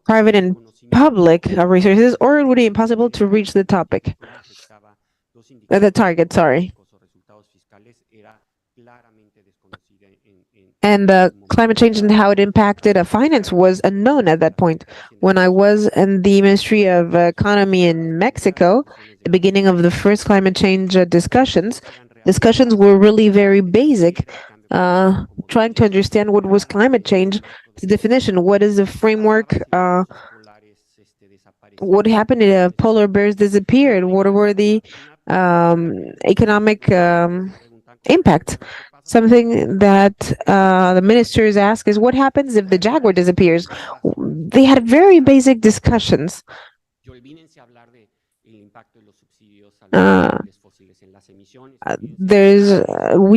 private and public resources, or it would be impossible to reach the target. And climate change and how it impacted finance was unknown at that point. When I was in the Ministry of Economy in Mexico, the beginning of the first climate change discussions were really very basic, trying to understand what was climate change, the definition, what is the framework, what happened if polar bears disappeared, what were the economic impacts. Something that the ministers ask is, what happens if the jaguar disappears? They had very basic discussions. We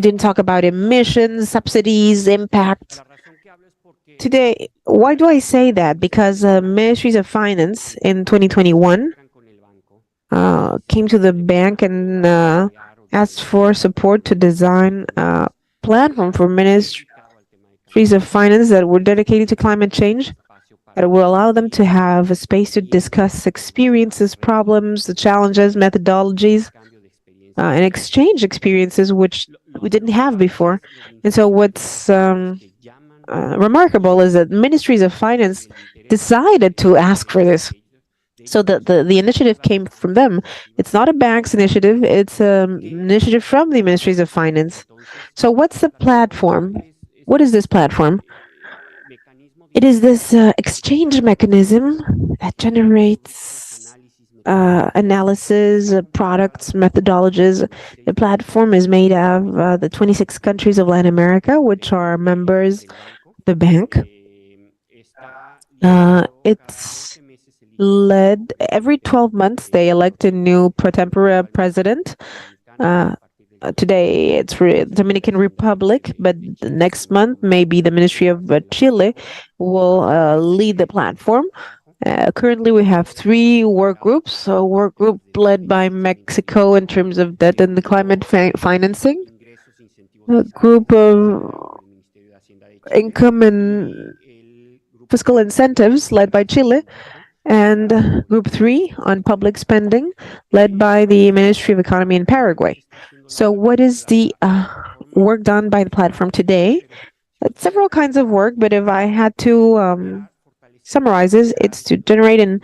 didn't talk about emissions, subsidies, impact. Today, why do I say that? Because ministries of finance in 2021 came to the bank and asked for support to design a platform for ministries of finance that were dedicated to climate change, that will allow them to have a space to discuss experiences, problems, the challenges, methodologies, and exchange experiences which we didn't have before. And so what's remarkable is that ministries of finance decided to ask for this. So the initiative came from them. It's not a bank's initiative, it's an initiative from the ministries of finance. So what's the platform? What is this platform? It is this exchange mechanism that generates analysis, products, methodologies. The platform is made of the 26 countries of Latin America, which are members of the bank. It's led every 12 months, they elect a new pro tempore president. Today it's Dominican Republic, but the next month maybe the Ministry of Chile will lead the platform. Currently, we have 3 work groups. A work group led by Mexico in terms of debt and the climate financing, a group of income and fiscal incentives led by Chile, and group 3 on public spending led by the Ministry of Economy in Paraguay. So what is the work done by the platform today? It's several kinds of work, but if I had to summarize this, it's to generate and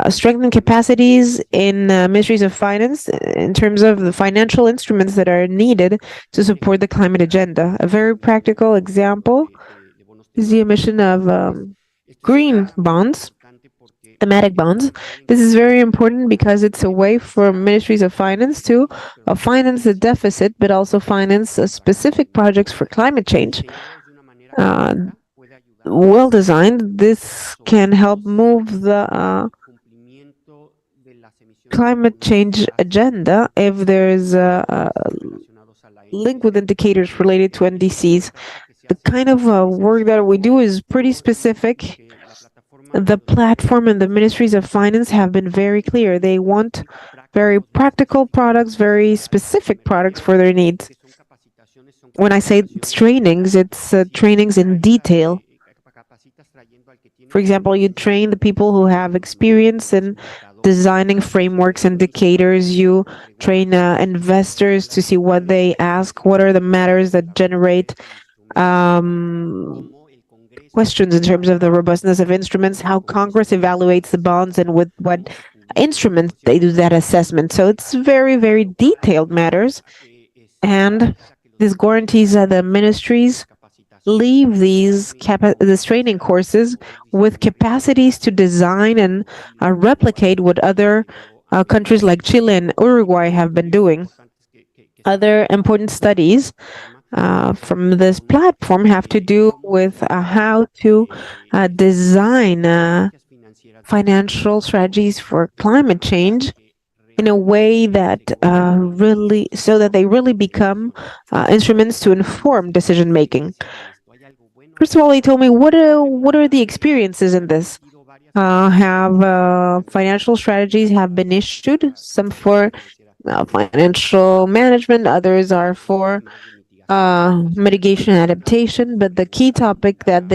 strengthen capacities in ministries of finance in terms of the financial instruments that are needed to support the climate agenda. A very practical example is the emission of green bonds, thematic bonds. This is very important because it's a way for ministries of finance to finance the deficit, but also finance specific projects for climate change. Well designed, this can help move the climate change agenda if there's a link with indicators related to NDCs. The kind of work that we do is pretty specific. The platform and the ministries of finance have been very clear. They want very practical products, very specific products for their needs. When I say it's trainings in detail. For example, you train the people who have experience in designing frameworks, indicators. You train investors to see what they ask, what are the matters that generate questions in terms of the robustness of instruments, how Congress evaluates the bonds, and with what instruments they do that assessment. So it's very, very detailed matters. And this guarantees that the ministries leave these training courses with capacities to design and replicate what other countries like Chile and Uruguay have been doing. Other important studies from this platform have to do with how to design financial strategies for climate change in a way that so that they really become instruments to inform decision making. First of all, he told me, what are the experiences in this? Financial strategies have been issued, some for financial management, others are for mitigation and adaptation, but the key topic that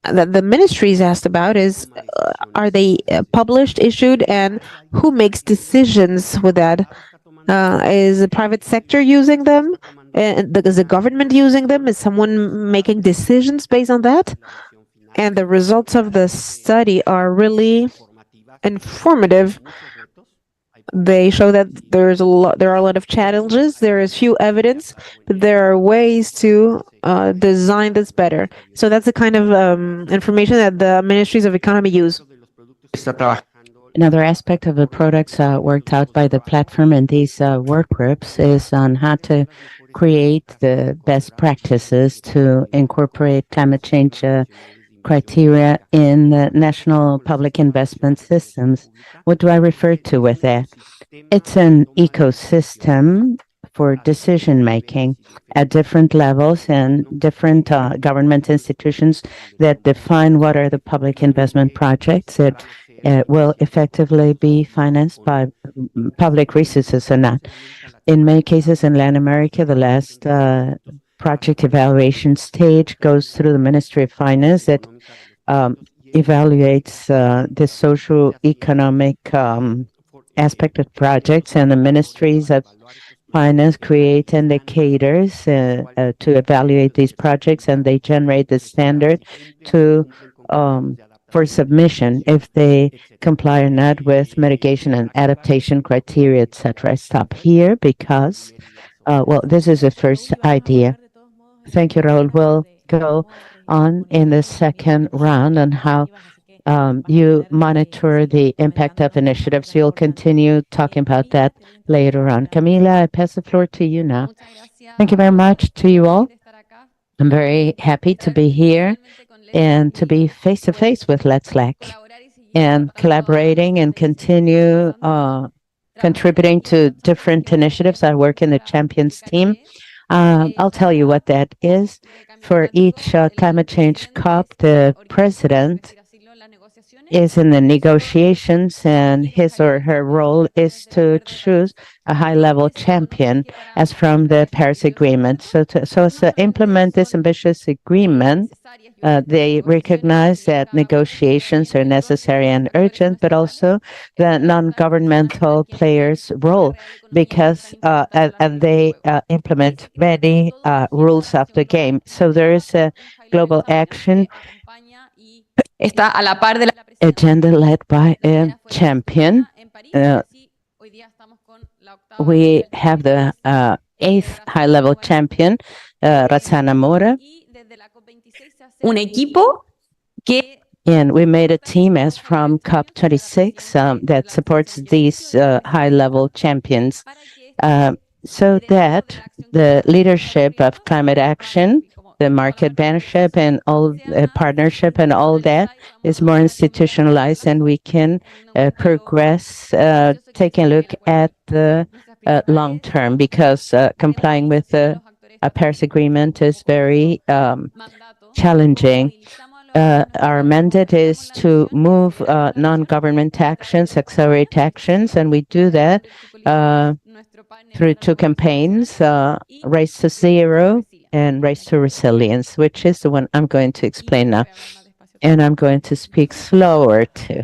that the ministries asked about is, are they published, issued, and who makes decisions with that? Is the private sector using them? Is the government using them? Is someone making decisions based on that? And the results of the study are really informative. They show that there are a lot of challenges. There is few evidence, but there are ways to design this better. So that's the kind of information that the ministries of economy use. Another aspect of the products worked out by the platform and these work groups is on how to create the best practices to incorporate climate change criteria in the national public investment systems. What do I refer to with that? It's an ecosystem for decision making at different levels and different government institutions that define what are the public investment projects that will effectively be financed by public resources or not. In many cases in Latin America, the last project evaluation stage goes through the Ministry of Finance that um, evaluates the social economic aspect of projects, and the ministries of finance create indicators to evaluate these projects, and they generate the standard to for submission if they comply or not with mitigation and adaptation criteria, etc. I stop here because, well, this is the first idea. Thank you, Raul. We'll go on in the second round on how you monitor the impact of initiatives. You'll continue talking about that later on. Camila, I pass the floor to you now. Thank you very much to you all. I'm very happy to be here and to be face to face with Let's Lack and collaborating and continue contributing to different initiatives. I work in the Champions team. I'll tell you what that is. For each climate change COP, the president is in the negotiations, and his or her role is to choose a high-level champion as from the Paris Agreement. So as to implement this ambitious agreement, they recognize that negotiations are necessary and urgent, but also the non-governmental players' role, because and they implement many rules of the game. So there is a global action Está a la par de la agenda led by a champion. We have the eighth high-level champion, Razana Mora. un equipo que And we made a team as from COP26 that supports these high-level champions so that the leadership of climate action, the market partnership and all partnership and all that is more institutionalized, and we can progress taking a look at the long term, because complying with the Paris Agreement is very challenging. Our mandate is to move non-government actions, accelerate actions, and we do that through two campaigns, Race to Zero and Race to Resilience, which is the one I'm going to explain now. And I'm going to speak slower too.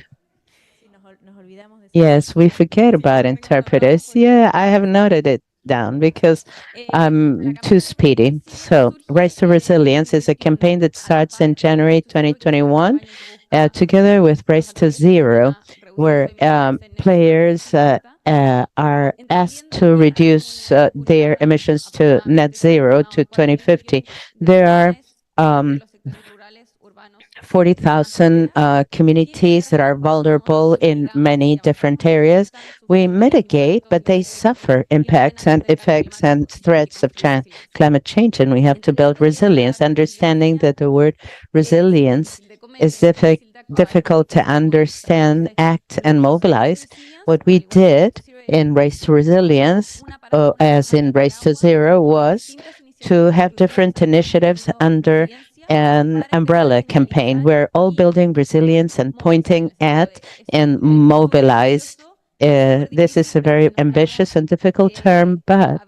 Yes, we forget about interpreters. Yeah, I have noted it down because I'm too speedy. So, Race to Resilience is a campaign that starts in January 2021, together with Race to Zero, where players are asked to reduce their emissions to net zero to 2050. There are 40,000 communities that are vulnerable in many different areas. We mitigate, but they suffer impacts and effects and threats of climate change, and we have to build resilience, understanding that the word resilience is difficult to understand, act, and mobilize. What we did in Race to Resilience, as in Race to Zero, was to have different initiatives under an umbrella campaign. We're all building resilience and pointing at and mobilize. This is a very ambitious and difficult term, but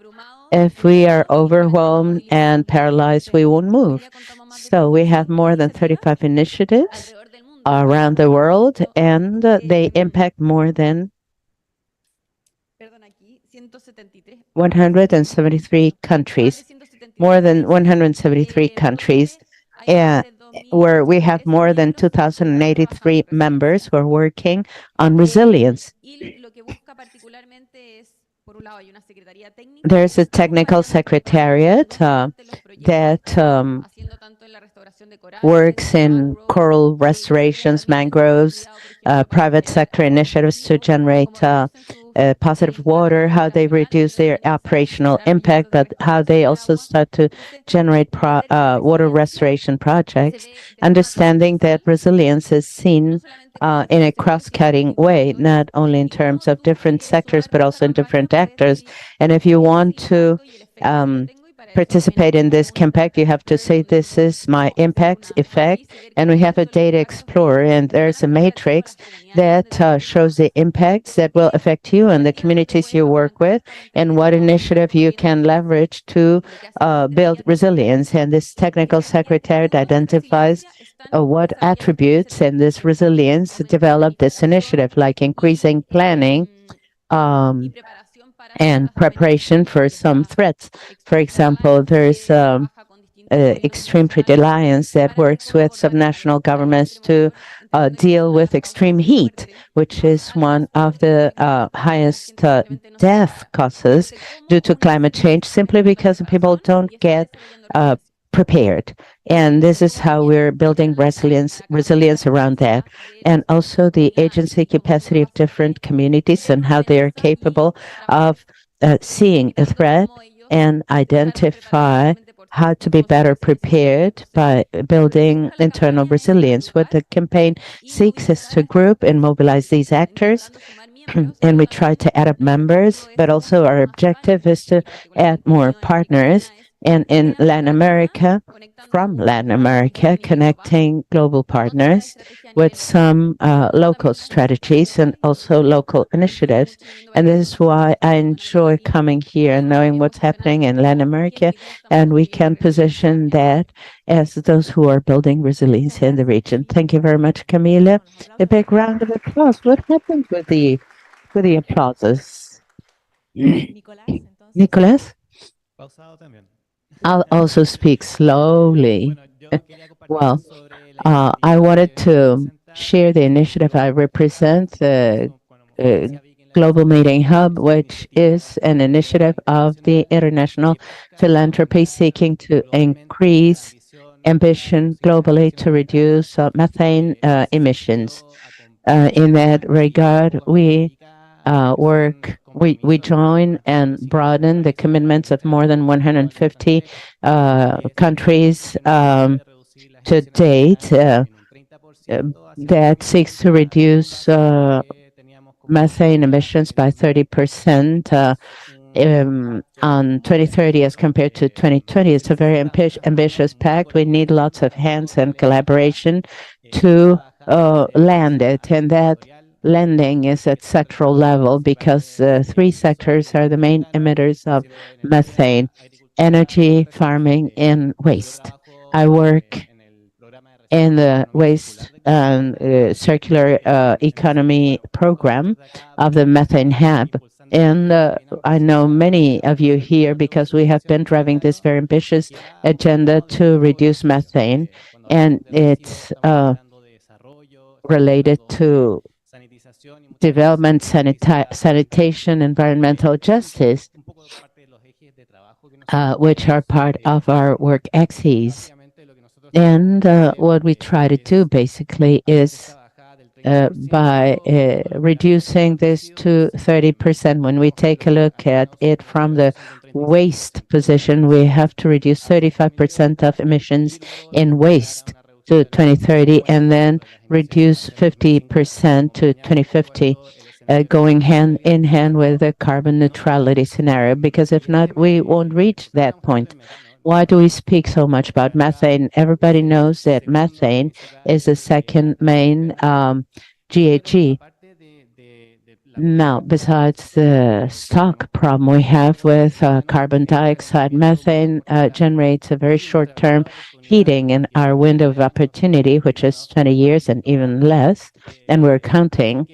if we are overwhelmed and paralyzed, we won't move. So we have more than 35 initiatives around the world, and they impact more than 173 countries, more than 173 countries, where we have more than 2,083 members who are working on resilience. There's a technical secretariat that works in coral restorations, mangroves, private sector initiatives to generate positive water, how they reduce their operational impact, but how they also start to generate water restoration projects, understanding that resilience is seen in a cross-cutting way, not only in terms of different sectors, but also in different actors. And if you want to participate in this campaign, you have to say, this is my impact, effect, and we have a data explorer, and there's a matrix that shows the impacts that will affect you and the communities you work with, and what initiative you can leverage to build resilience. And this technical secretariat identifies what attributes and this resilience develop this initiative, like increasing planning, and preparation for some threats. For example, there's Extreme Treaty Alliance that works with subnational governments to deal with extreme heat, which is one of the highest death causes due to climate change, simply because people don't get prepared. And this is how we're building resilience around that. And also the agency capacity of different communities and how they are capable of seeing a threat and identify how to be better prepared by building internal resilience. What the campaign seeks is to group and mobilize these actors, and we try to add up members, but also our objective is to add more partners. And in Latin America, from Latin America, connecting global partners with some local strategies and also local initiatives. And this is why I enjoy coming here and knowing what's happening in Latin America, and we can position that as those who are building resilience in the region. Thank you very much, Camila. A big round of applause. What happened with the applauses? Nicolas? I'll also speak slowly. Well, I wanted to share the initiative I represent, the Global Meeting Hub, which is an initiative of the international philanthropy seeking to increase ambition globally to reduce methane emissions. In that regard, we join and broaden the commitments of more than 150 countries to date that seeks to reduce methane emissions by 30% on 2030 as compared to 2020. It's a very ambitious pact. We need lots of hands and collaboration to land it, and that lending is at sectoral level because three sectors are the main emitters of methane: energy, farming, and waste. I work in the waste and circular economy program of the Methane Hub. And I know many of you here because we have been driving this very ambitious agenda to reduce methane, and it's related to development, sanitation, environmental justice, which are part of our work axes. And what we try to do basically is by reducing this to 30%. When we take a look at it from the waste position, we have to reduce 35% of emissions in waste to 2030, and then reduce 50% to 2050, going hand in hand with the carbon neutrality scenario, because if not, we won't reach that point. Why do we speak so much about methane? Everybody knows that methane is the second main GHG. Now, besides the stock problem we have with carbon dioxide, methane generates a very short-term heating in our window of opportunity, which is 20 years and even less, and we're counting,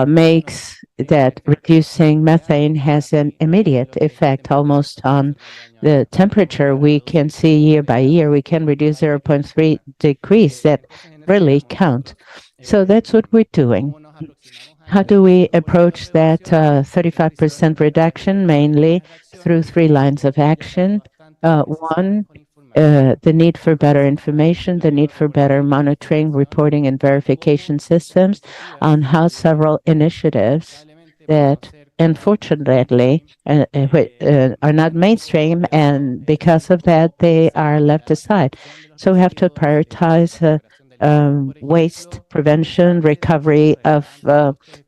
makes that reducing methane has an immediate effect almost on the temperature. We can see year by year, we can reduce 0.3 degrees that really count. So that's what we're doing. How do we approach that 35% reduction? Mainly through three lines of action. One, the need for better information, the need for better monitoring, reporting, and verification systems on how several initiatives that unfortunately are not mainstream, and because of that, they are left aside. So we have to prioritize waste prevention, recovery of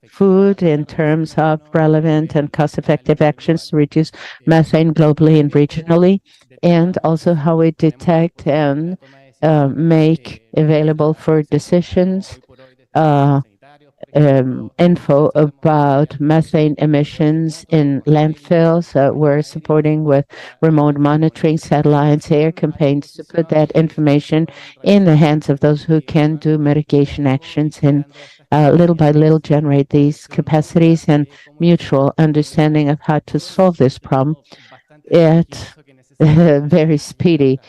food in terms of relevant and cost-effective actions to reduce methane globally and regionally, and also how we detect and make available for decisions info about methane emissions in landfills. We're supporting with remote monitoring, satellites, air campaigns to put that information in the hands of those who can do mitigation actions and little by little generate these capacities and mutual understanding of how to solve this problem at a very speedy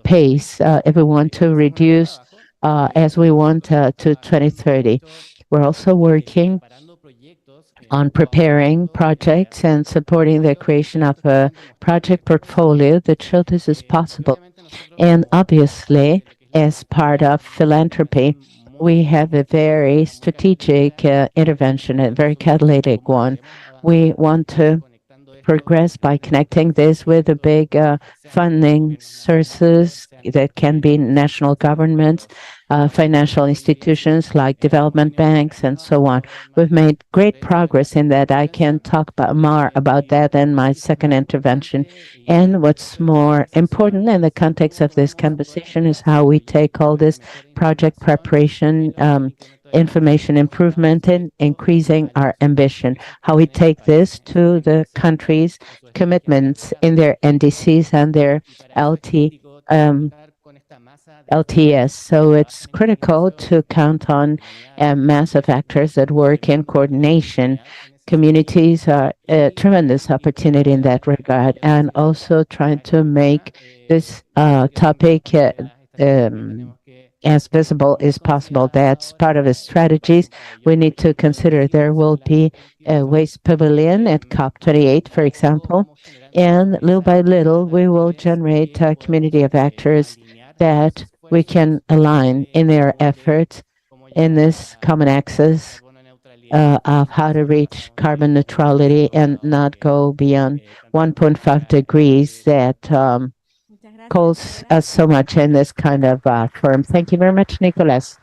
pace if we want to reduce as we want to 2030. We're also working on preparing projects and supporting the creation of a project portfolio that shows this is possible. And obviously, as part of philanthropy, we have a very strategic intervention, a very catalytic one. We want to progress by connecting this with the big funding sources that can be national governments, financial institutions like development banks, and so on. We've made great progress in that. I can talk more about that in my second intervention. And what's more important in the context of this conversation is how we take all this project preparation, information improvement, and increasing our ambition, how we take this to the country's commitments in their NDCs and their LTS. So it's critical to count on massive actors that work in coordination. Communities are a tremendous opportunity in that regard, and also trying to make this topic as visible as possible. That's part of the strategies we need to consider. There will be a waste pavilion at COP28, for example, and little by little, we will generate a community of actors that we can align in their efforts in this common axis of how to reach carbon neutrality and not go beyond 1.5 degrees that calls us so much in this kind of forum. Thank you very much, Nicolas.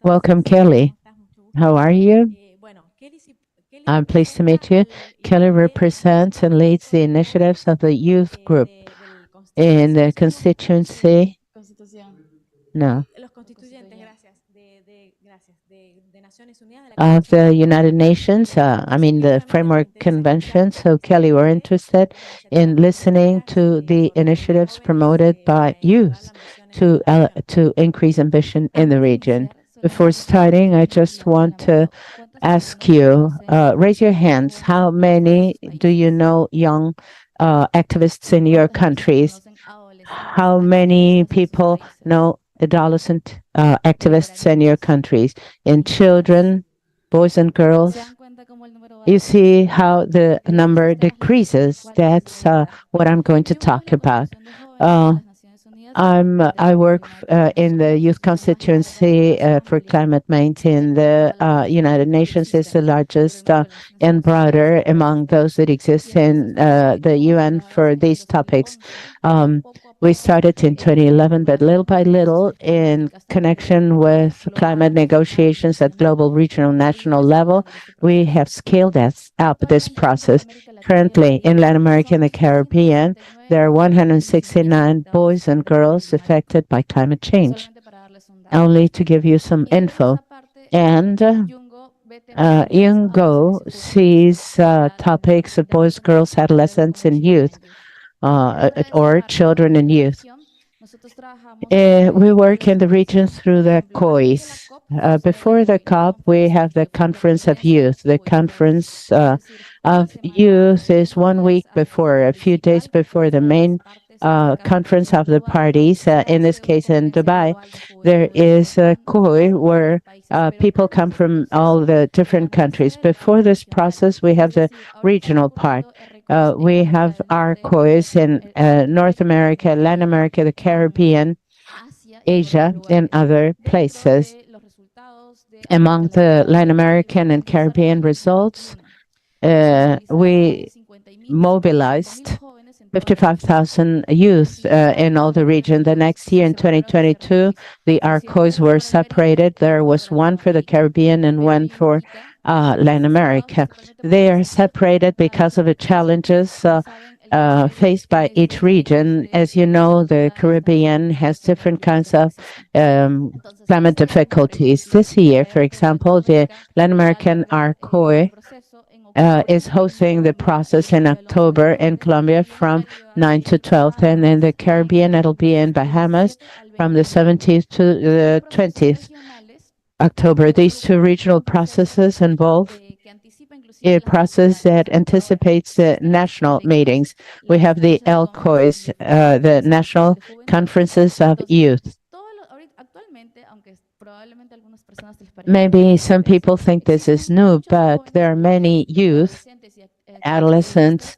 Welcome, Kelly. How are you? I'm pleased to meet you. Kelly represents and leads the initiatives of the youth group in the constituency. No. Of the United Nations, I mean the Framework Convention. So Kelly, we're interested in listening to the initiatives promoted by youth to increase ambition in the region. Before starting, I just want to ask you, raise your hands. How many do you know young activists in your countries? How many people know adolescent activists in your countries? In children, boys and girls? You see how the number decreases. That's what I'm going to talk about. I work in the youth constituency for climate change in the United Nations. It's the largest and broader among those that exist in the UN for these topics. We started in 2011, but little by little, in connection with climate negotiations at global, regional, national level, we have scaled up this process. Currently, in Latin America and the Caribbean, there are 169 boys and girls affected by climate change. Only to give you some info. And Yungo sees topics of boys, girls, adolescents, and youth, or children and youth. We work in the region through the COIs. Before the COP, we have the Conference of Youth. The Conference of Youth is 1 week before, a few days before the main conference of the parties. In this case, in Dubai, there is a COI where people come from all the different countries. Before this process, we have the regional part. We have ARCOIS in North America, Latin America, the Caribbean, Asia, and other places. Among the Latin American and Caribbean results, we mobilized 55,000 youth in all the region. The next year, in 2022, the ARCOs were separated. There was one for the Caribbean and one for Latin America. They are separated because of the challenges faced by each region. As you know, the Caribbean has different kinds of climate difficulties. This year, for example, the Latin American ARCOE is hosting the process in October in Colombia from 9 to 12th, and in the Caribbean it'll be in Bahamas from the 17th to the 20th October. These two regional processes involve a process that anticipates the national meetings. We have the LCOIs, the National Conferences of Youth. Maybe some people think this is new, but there are many youth, adolescents,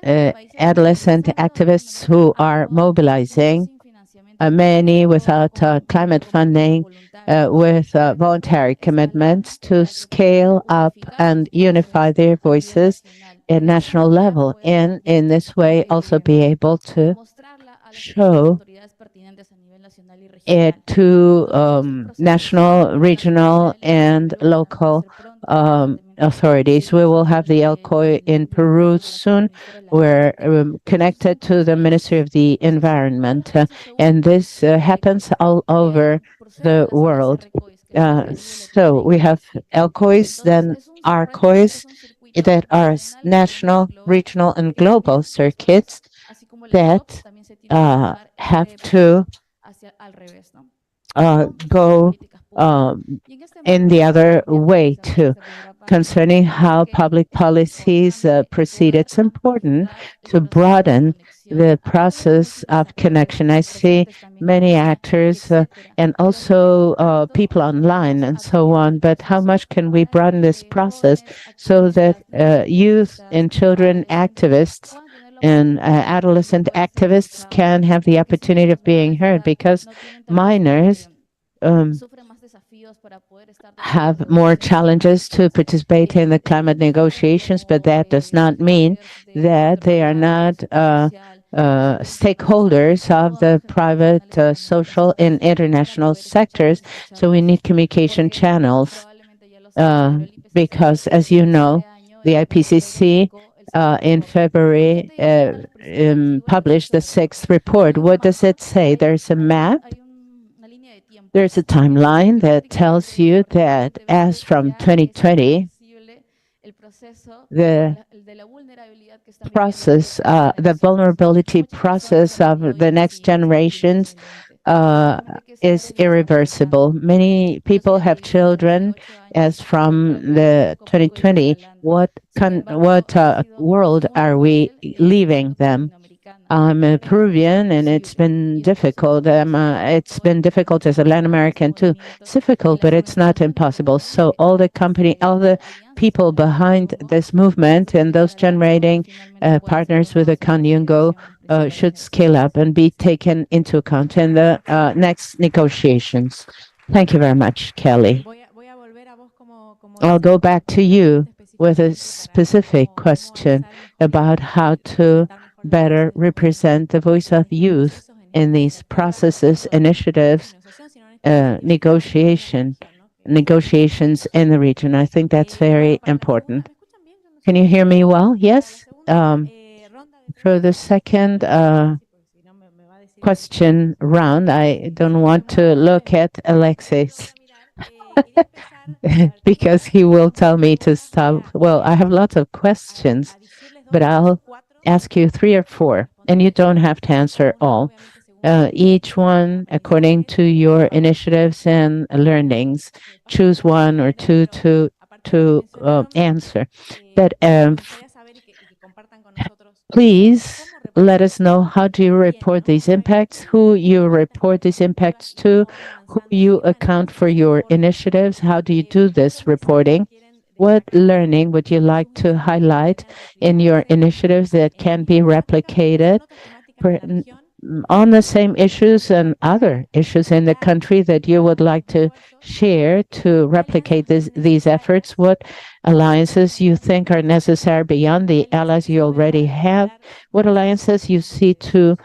adolescent activists who are mobilizing, many without climate funding, with voluntary commitments to scale up and unify their voices at national level, and in this way also be able to show it to national, regional, and local authorities. We will have the ELCOI in Peru soon. We're connected to the Ministry of the Environment, and this happens all over the world. So we have ELCOIs, then ARCOIs, that are national, regional, and global circuits that have to go in the other way too. Concerning how public policies proceed, it's important to broaden the process of connection. I see many actors and also people online and so on, but how much can we broaden this process so that youth and children activists and adolescent activists can have the opportunity of being heard, because minors have more challenges to participate in the climate negotiations, but that does not mean that they are not stakeholders of the private, social, and international sectors. So we need communication channels because, as you know, the IPCC in February published the sixth report. What does it say? There's a map. There's a timeline that tells you that as from 2020, the process, the vulnerability process of the next generations is irreversible. Many people have children as from the 2020. What world are we leaving them? I'm a Peruvian, and it's been difficult. It's been difficult as a Latin American too. It's difficult, but it's not impossible. So all the people behind this movement and those generating partners with the Canyungo should scale up and be taken into account in the next negotiations. Thank you very much, Kelly. I'll go back to you with a specific question about how to better represent the voice of youth in these processes, initiatives, negotiations in the region. I think that's very important. Can you hear me well? Yes? For the second question round, I don't want to look at Alexis because he will tell me to stop. Well, I have lots of questions, but I'll ask you 3 or 4, and you don't have to answer all. Each one according to your initiatives and learnings. Choose 1 or 2 to answer. But please let us know, how do you report these impacts, who you report these impacts to, who you account for your initiatives, how do you do this reporting, what learning would you like to highlight in your initiatives that can be replicated on the same issues and other issues in the country that you would like to share to replicate these efforts? What alliances you think are necessary beyond the allies you already have? What alliances you see to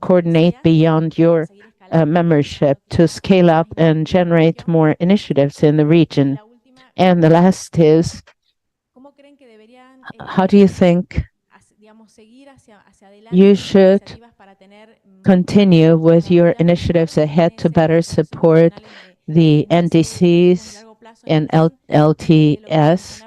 coordinate beyond your membership to scale up and generate more initiatives in the region? And the last is, how do you think you should continue with your initiatives ahead to better support the NDCs and LTS?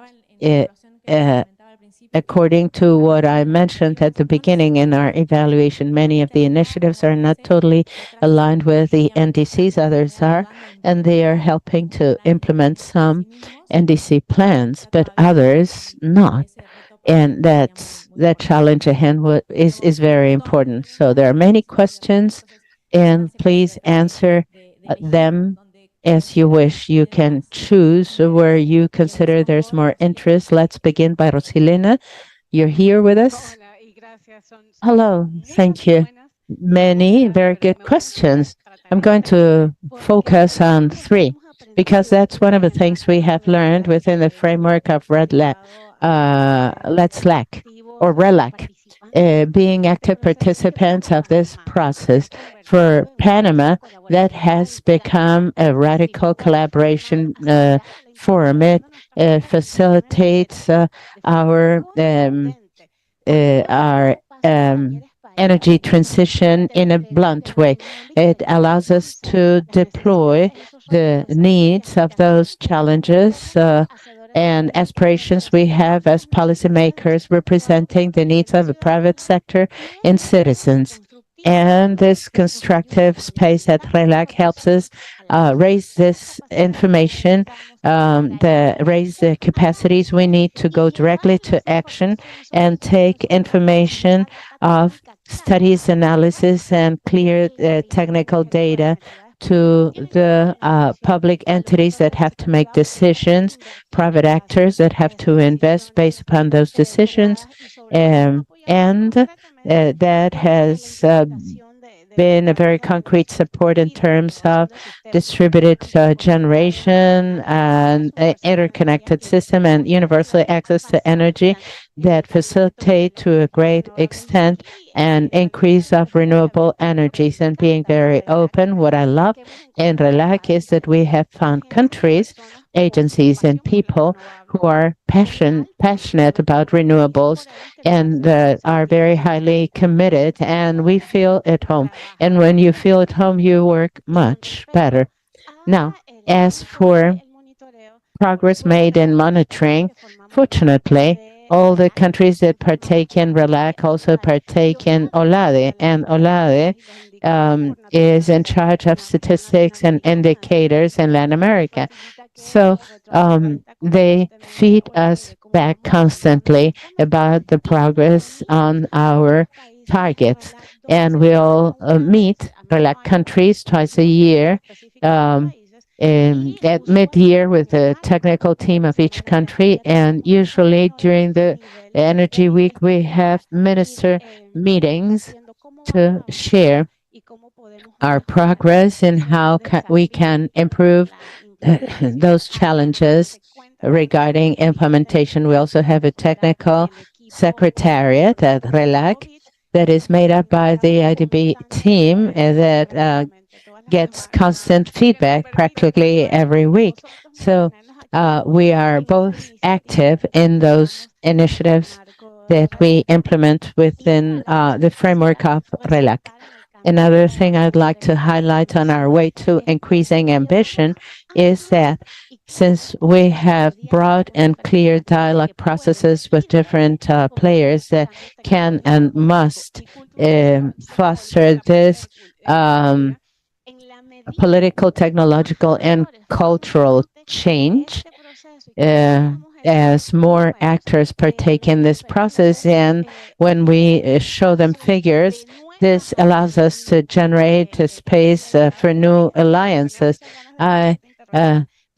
According to what I mentioned at the beginning in our evaluation, many of the initiatives are not totally aligned with the NDCs, others are, and they are helping to implement some NDC plans, but others not. And that challenge ahead is very important. So there are many questions, and please answer them as you wish. You can choose where you consider there's more interest. Let's begin by Rosilena. You're here with us. Hello, thank you. Many very good questions. I'm going to focus on three because that's one of the things we have learned within the framework of Let's Lack or RELAC, being active participants of this process. For Panama, that has become a radical collaboration forum. It facilitates our energy transition in a blunt way. It allows us to deploy the needs of those challenges and aspirations we have as policymakers representing the needs of the private sector and citizens. And this constructive space at RELAC helps us raise this information, raise the capacities we need to go directly to action and take information of studies, analysis, and clear technical data to the public entities that have to make decisions, private actors that have to invest based upon those decisions, and that has been a very concrete support in terms of distributed generation and interconnected system and universal access to energy that facilitate to a great extent an increase of renewable energies and being very open. What I love in RELAC is that we have found countries, agencies, and people who are passionate about renewables and are very highly committed, and we feel at home. And when you feel at home, you work much better. Now, as for progress made in monitoring, fortunately, all the countries that partake in RELAC also partake in OLADE, and OLADE is in charge of statistics and indicators in Latin America. So they feed us back constantly about the progress on our targets, and we'll meet RELAC countries twice a year at mid-year with the technical team of each country, and usually during the Energy Week we have minister meetings to share our progress and how we can improve those challenges regarding implementation. We also have a technical secretariat at RELAC that is made up by the IDB team that gets constant feedback practically every week. So we are both active in those initiatives that we implement within the framework of RELAC. Another thing I'd like to highlight on our way to increasing ambition is that since we have broad and clear dialogue processes with different players that can and must foster this political, technological, and cultural change, as more actors partake in this process, and when we show them figures, this allows us to generate a space for new alliances. I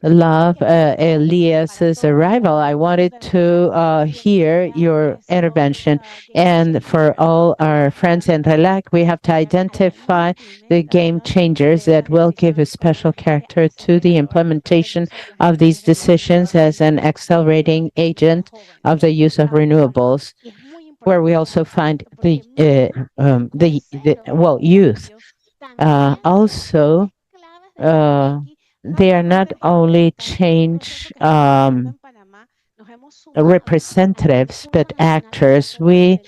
love Elias's arrival. I wanted to hear your intervention. And for all our friends in RELAC, we have to identify the game changers that will give a special character to the implementation of these decisions as an accelerating agent of the use of renewables, where we also find the youth. Also, they are not only change representatives, but actors. We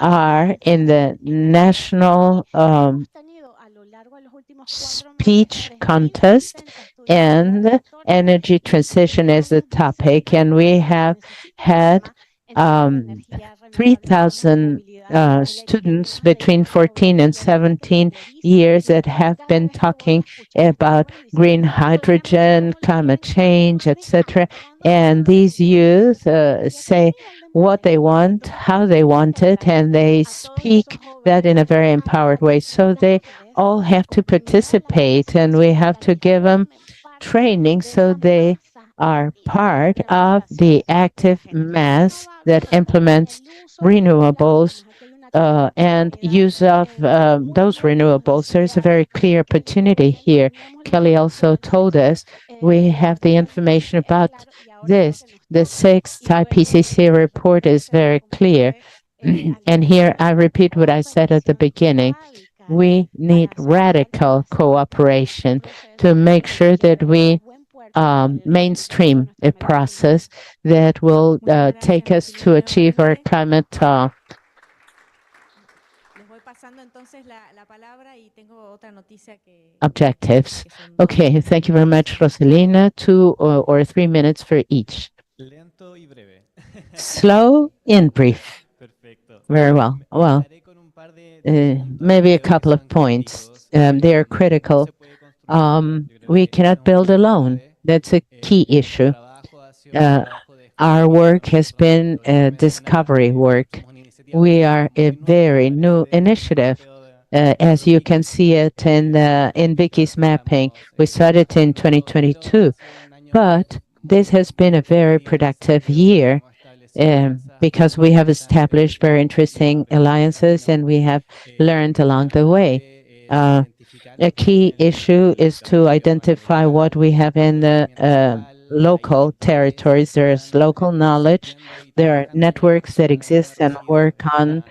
are in the national speech contest, and energy transition is the topic. And we have had 3,000 students between 14 and 17 years that have been talking about green hydrogen, climate change, etc. And these youth say what they want, how they want it, and they speak that in a very empowered way. So they all have to participate, and we have to give them training so they are part of the active mass that implements renewables and use of those renewables. There's a very clear opportunity here. Kelly also told us we have the information about this. The sixth IPCC report is very clear. And here I repeat what I said at the beginning. We need radical cooperation to make sure that we mainstream a process that will take us to achieve our climate objectives. Okay, thank you very much, Rosalina. 2 or 3 minutes for each. Slow and brief. Very well. Well, maybe a couple of points. They are critical. We cannot build alone. That's a key issue. Our work has been discovery work. We are a very new initiative. As you can see it in Vicky's mapping, we started in 2022, but this has been a very productive year because we have established very interesting alliances and we have learned along the way. A key issue is to identify what we have in the local territories. There's local knowledge. There are networks that exist and work on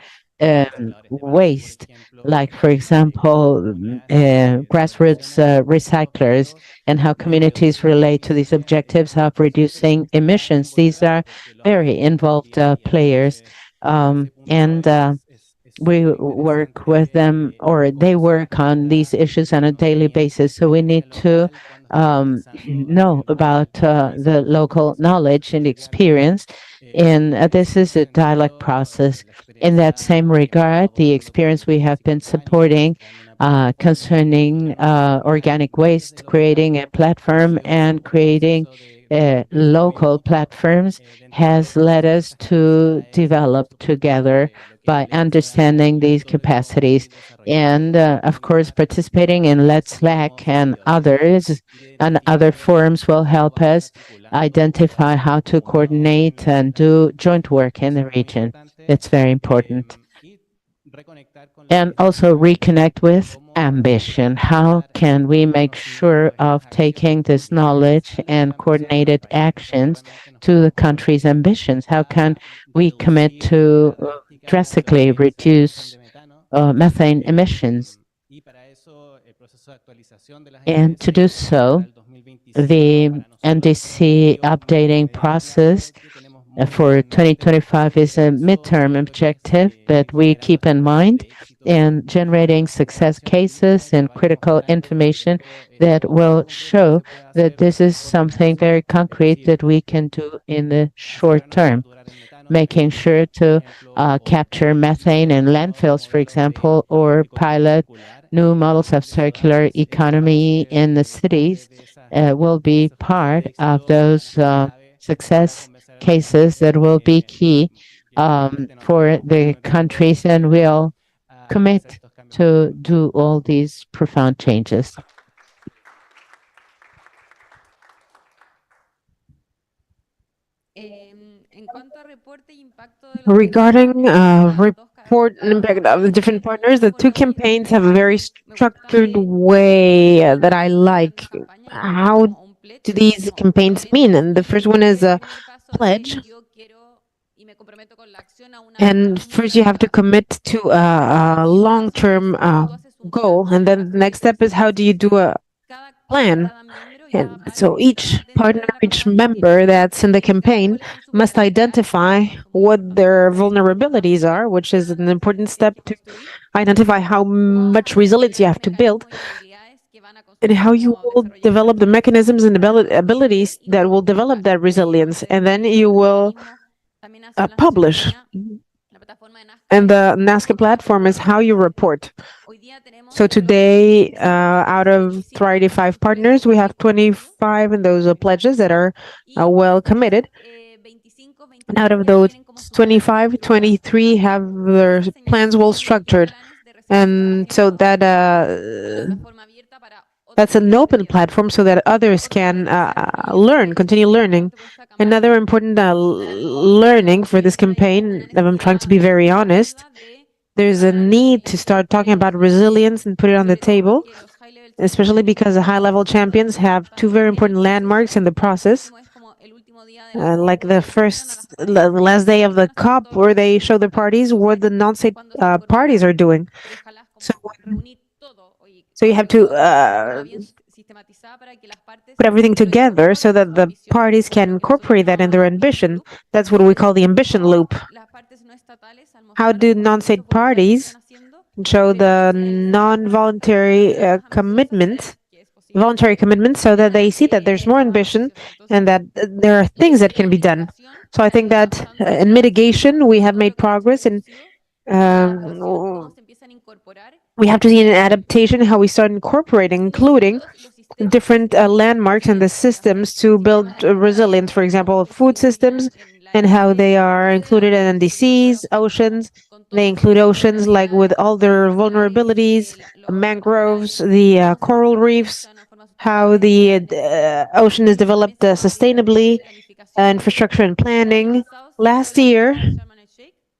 waste, like, for example, grassroots recyclers and how communities relate to these objectives of reducing emissions. These are very involved players. And we work with them, or they work on these issues on a daily basis. So we need to know about the local knowledge and experience. And this is a dialogue process. In that same regard, the experience we have been supporting concerning organic waste, creating a platform and creating local platforms has led us to develop together by understanding these capacities. And of course, participating in Let's Slack and others and other forums will help us identify how to coordinate and do joint work in the region. It's very important. And also reconnect with ambition. How can we make sure of taking this knowledge and coordinated actions to the country's ambitions? How can we commit to drastically reduce methane emissions? And to do so, the NDC updating process for 2025 is a midterm objective, but we keep in mind and generating success cases and critical information that will show that this is something very concrete that we can do in the short term. Making sure to capture methane in landfills, for example, or pilot new models of circular economy in the cities will be part of those success cases that will be key for the countries, and we'll commit to do all these profound changes. Regarding report and impact of the different partners, the two campaigns have a very structured way that I like. How do these campaigns mean? And the first one is a pledge. And first, you have to commit to a long-term goal, and then the next step is how do you do a plan? And so each partner, each member that's in the campaign must identify what their vulnerabilities are, which is an important step to identify how much resilience you have to build and how you will develop the mechanisms and abilities that will develop that resilience. And then you will publish. And the NASCA platform is how you report. So today, out of 35 partners, we have 25 in those pledges that are well committed. And out of those 25, 23 have their plans well structured. And so that's an open platform so that others can continue learning. Another important learning for this campaign, if I'm trying to be very honest, there's a need to start talking about resilience and put it on the table, especially because the high-level champions have two very important landmarks in the process. Like the last day of the COP, where they show the parties what the non-state parties are doing. So you have to put everything together so that the parties can incorporate that in their ambition. That's what we call the ambition loop. How do non-state parties show the non-voluntary voluntary commitment, so that they see that there's more ambition and that there are things that can be done? So I think that in mitigation, we have made progress, and we have to see an adaptation how we start incorporating, including different landmarks and the systems to build resilience, for example, food systems and how they are included in NDCs, oceans. They include oceans like with all their vulnerabilities, mangroves, the coral reefs, how the ocean is developed sustainably, infrastructure and planning. Last year,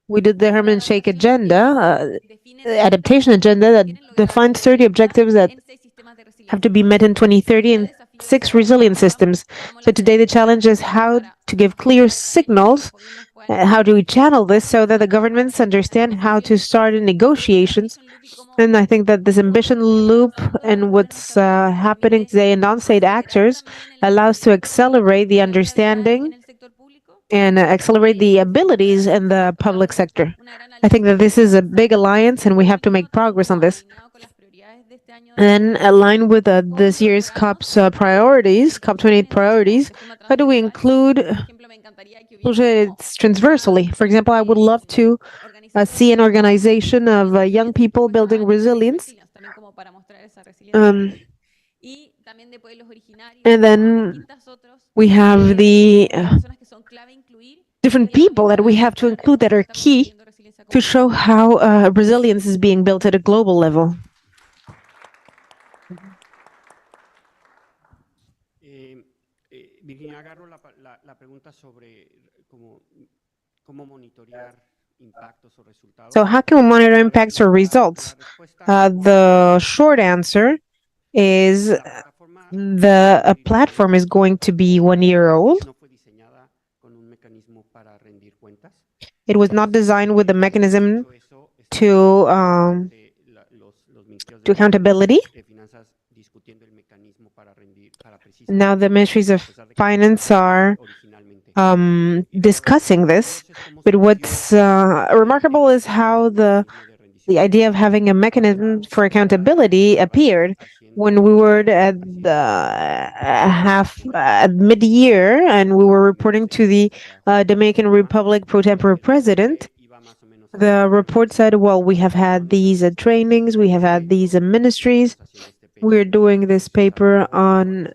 we did the Herman Shake agenda, adaptation agenda that defines 30 objectives that have to be met in 2030 in 6 resilient systems. So today the challenge is how to give clear signals, how do we channel this so that the governments understand how to start in negotiations. And I think that this ambition loop and what's happening today in non-state actors allows to accelerate the understanding and accelerate the abilities in the public sector. I think that this is a big alliance and we have to make progress on this. And align with this year's COP's priorities, COP28 priorities, how do we include it's transversally? For example, I would love to see an organization of young people building resilience. And then we have the different people that we have to include that are key to show how resilience is being built at a global level. Virginia, agarro la pregunta sobre cómo monitorear impactos o resultados. So how can we monitor impacts or results? The short answer is the platform is going to be 1 year old. It was not designed with a mechanism to accountability. Now the ministries of finance are discussing this, but what's remarkable is how the idea of having a mechanism for accountability appeared when we were at mid-year and we were reporting to the Dominican Republic pro tempore president. The report said, well, we have had these trainings, we have had these ministries. We're doing this paper on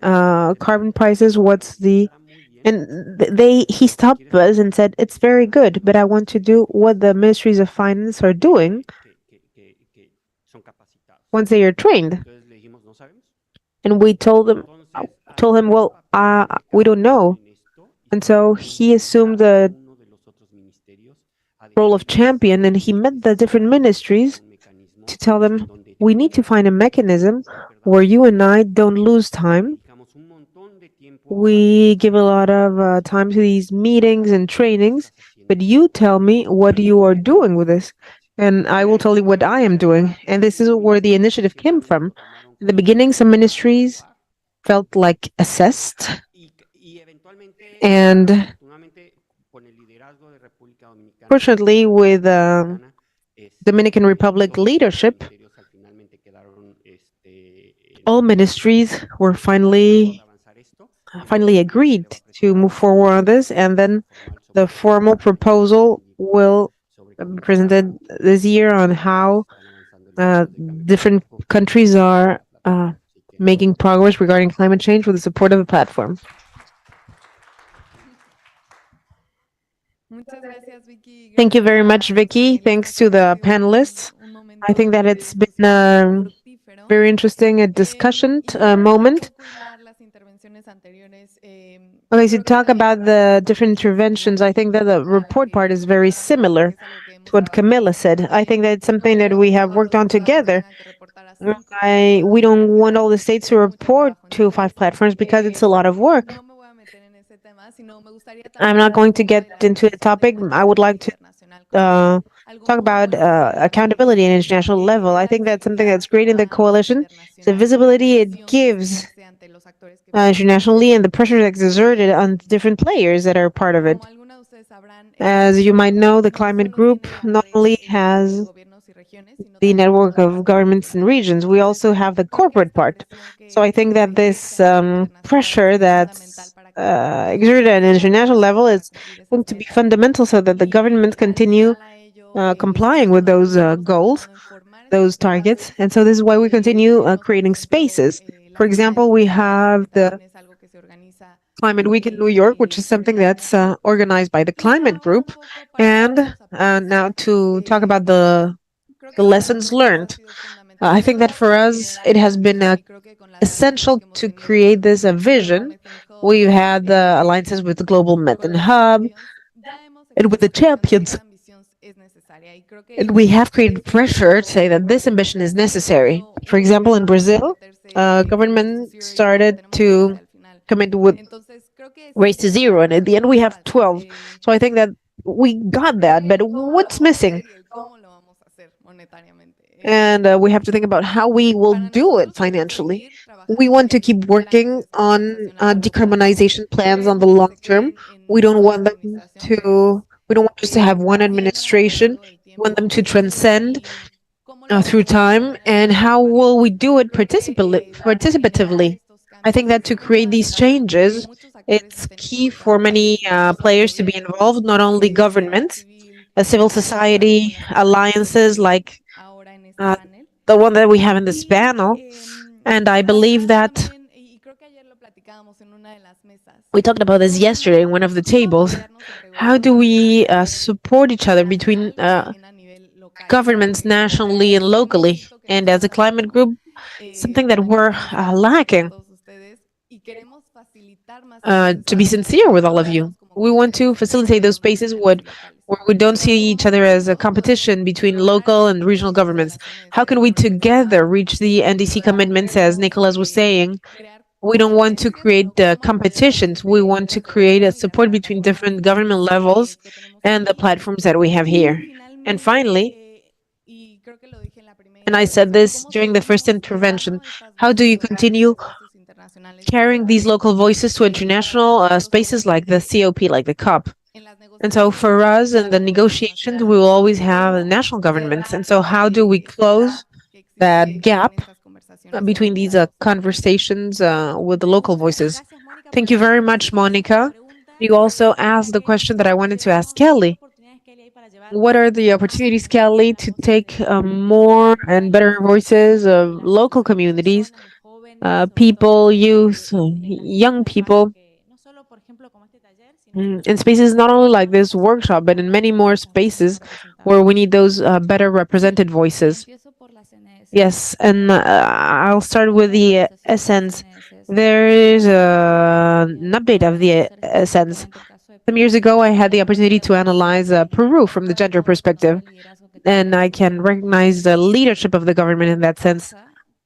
carbon prices. He stopped us and said, it's very good, but I want to do what the ministries of finance are doing once they are trained. And we told him, well, we don't know. And so he assumed the role of champion, and he met the different ministries to tell them, we need to find a mechanism where you and I don't lose time. We give a lot of time to these meetings and trainings, but you tell me what you are doing with this, and I will tell you what I am doing. And this is where the initiative came from. In the beginning, some ministries felt like assessed, and fortunately, with Dominican Republic leadership, all ministries were finally agreed to move forward on this, and then the formal proposal will be presented this year on how different countries are making progress regarding climate change with the support of the platform. Thank you very much, Vicky. Thanks to the panelists. I think that it's been a very interesting discussion moment. Okay, so talk about the different interventions. I think that the report part is very similar to what Camilla said. I think that it's something that we have worked on together. We don't want all the states to report to 5 platforms because it's a lot of work. I'm not going to get into the topic. I would like to talk about accountability at international level. I think that's something that's great in the coalition. The visibility it gives internationally and the pressure that's exerted on different players that are part of it. As you might know, the climate group not only has the network of governments and regions, we also have the corporate part. So I think that this pressure that's exerted at an international level is going to be fundamental so that the governments continue complying with those goals, those targets. And so this is why we continue creating spaces. For example, we have the Climate Week in New York, which is something that's organized by the Climate Group. And now to talk about the lessons learned. I think that for us, it has been essential to create this vision. We've had the alliances with the Global Methane Hub and with the champions. And we have created pressure to say that this ambition is necessary. For example, in Brazil, government started to commit with race to zero, and at the end we have 12. So I think that we got that, but what's missing? And we have to think about how we will do it financially. We want to keep working on decarbonization plans on the long term. We don't want them to. We don't want just to have one administration. We want them to transcend through time. And how will we do it participatively? I think that to create these changes, it's key for many players to be involved, not only governments, civil society, alliances like the one that we have in this panel. And I believe that we talked about this yesterday in one of the tables. How do we support each other between governments nationally and locally? And as a climate group, something that we're lacking. To be sincere with all of you, we want to facilitate those spaces where we don't see each other as a competition between local and regional governments. How can we together reach the NDC commitments, as Nicholas was saying? We don't want to create competitions. We want to create a support between different government levels and the platforms that we have here. And finally, and I said this during the first intervention, how do you continue carrying these local voices to international spaces like the COP, like the COP? And so for us in the negotiations, we will always have national governments. And so how do we close that gap between these conversations with the local voices? Thank you very much, Monica. You also asked the question that I wanted to ask Kelly. What are the opportunities, Kelly, to take more and better voices of local communities, people, youth, young people, in spaces not only like this workshop, but in many more spaces where we need those better represented voices? Yes, and I'll start with the essence. There is an update of the essence. Some years ago, I had the opportunity to analyze Peru from the gender perspective, and I can recognize the leadership of the government in that sense.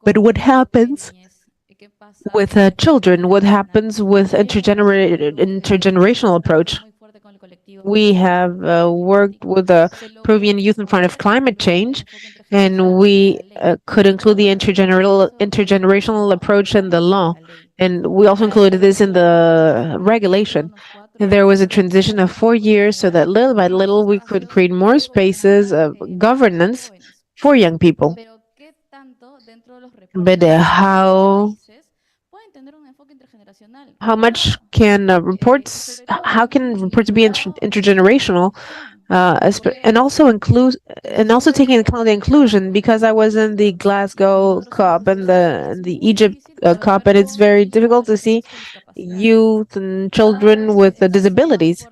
But what happens with children? What happens with intergenerational approach? We have worked with the Peruvian youth in front of climate change, and we could include the intergenerational approach in the law, and we also included this in the regulation. And there was a transition of 4 years, so that little by little we could create more spaces of governance for young people. But how much can reports? How can reports be intergenerational? And also include and also taking into account the inclusion, because I was in the Glasgow COP and the Egypt COP, and it's very difficult to see youth and children with disabilities.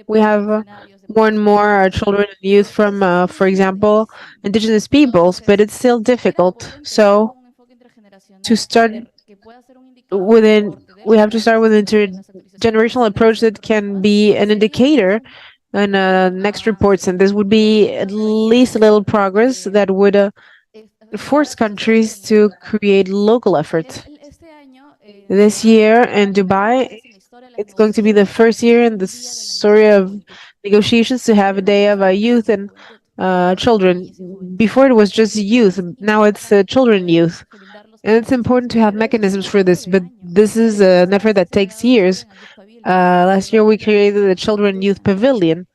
We have more and more children and youth from, for example, indigenous peoples, but it's still difficult. So to start within, we have to start with an intergenerational approach that can be an indicator in next reports, and this would be at least a little progress that would force countries to create local efforts. This year in Dubai, it's going to be the first year in the story of negotiations to have a day of youth and children. Before it was just youth, now it's children youth. And it's important to have mechanisms for this, but this is an effort that takes years. Last year, we created the Children Youth Pavilion,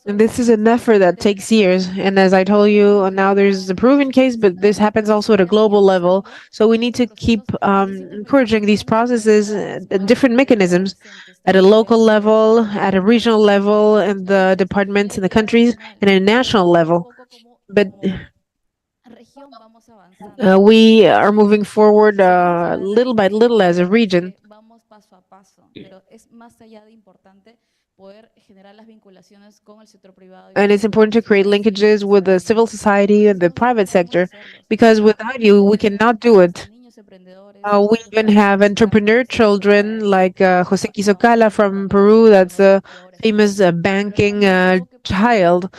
and this is an effort that takes years. And as I told you, now there's a proven case, but this happens also at a global level. So we need to keep encouraging these processes and different mechanisms at a local level, at a regional level, in the departments in the countries, and at a national level. But we are moving forward little by little as a region. And it's important to create linkages with the civil society and the private sector, because without you, we cannot do it. We even have entrepreneur children like Jose Quisocala from Peru, that's a famous banking child.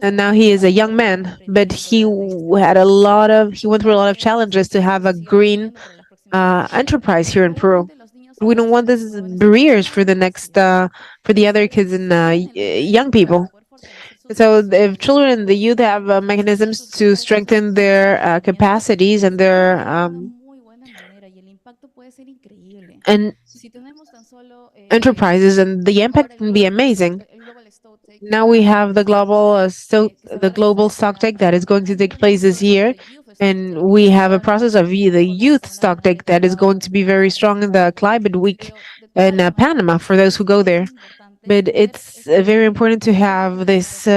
And now he is a young man, but he went through a lot of challenges to have a green enterprise here in Peru. We don't want these barriers for for the other kids and young people. So if children and the youth have mechanisms to strengthen their capacities and their and enterprises, and the impact can be amazing. Now we have the global stocktake that is going to take place this year, and we have a process of the youth stocktake that is going to be very strong in the climate week in Panama for those who go there. But it's very important to have this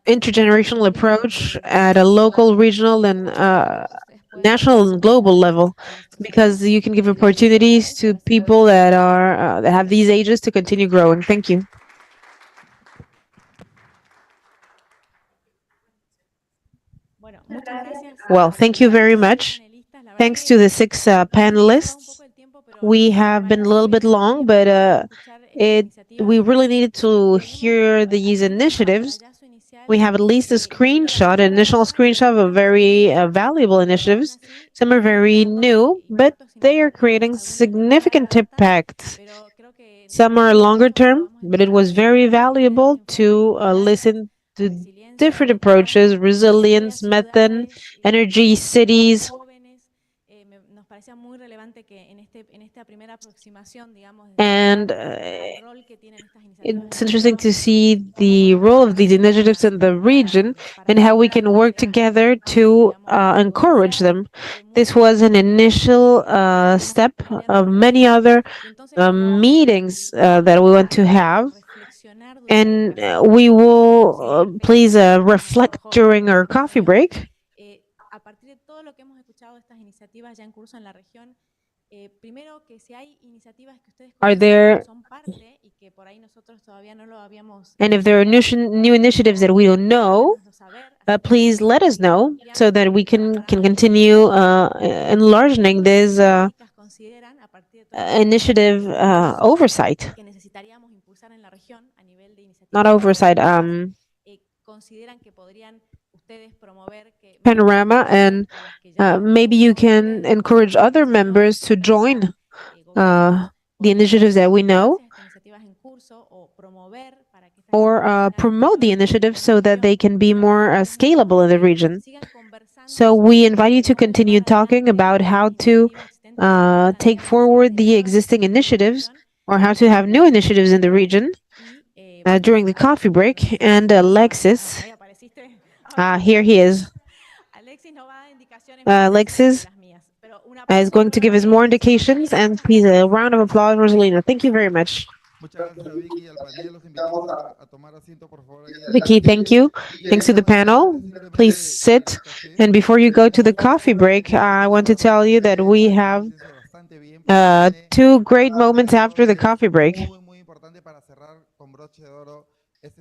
intergenerational approach at a local, regional, and national and global level, because you can give opportunities to people that have these ages to continue growing. Thank you. Well, thank you very much. Thanks to the six panelists. We have been a little bit long, but we really needed to hear these initiatives. We have at least a screenshot, an initial screenshot of very valuable initiatives. Some are very new, but they are creating significant impacts. Some are longer term, but it was very valuable to listen to different approaches: resilience, method, energy, cities. And it's interesting to see the role of these initiatives in the region and how we can work together to encourage them. This was an initial step of many other meetings that we want to have. And we will please reflect during our coffee break. Primero, que si hay iniciativas que ustedes Are conocen, there, que son parte y que por ahí nosotros todavía no lo habíamos and if there are new initiatives that we don't know, háganoslo saber, así please podemos let us seguir know so ampliando that we can para ver continue enlarging this políticas consideran a partir de todas estas initiative oversight. que necesitaríamos impulsar en la región a nivel de iniciativas Not oversight, consideran que podrían ustedes promover que panorama, and maybe you can encourage other members to join the initiatives that we know, or promote the initiatives so that they can be more scalable in the region. So we invite you to continue talking about how to take forward the existing initiatives or how to have new initiatives in the region during the coffee break. And Alexis, here he is. Alexis is going to give us more indications, and please a round of applause, Rosalina. Thank you very much. Muchas gracias a Vicky y al panel. Los invitamos a tomar asiento, por favor, ahí Vicky, adelante. thank you. Thanks to the panel. Please sit. And before you go to the coffee break, I want to tell you that we have two great moments after the coffee break. Muy importante para cerrar con broche de oro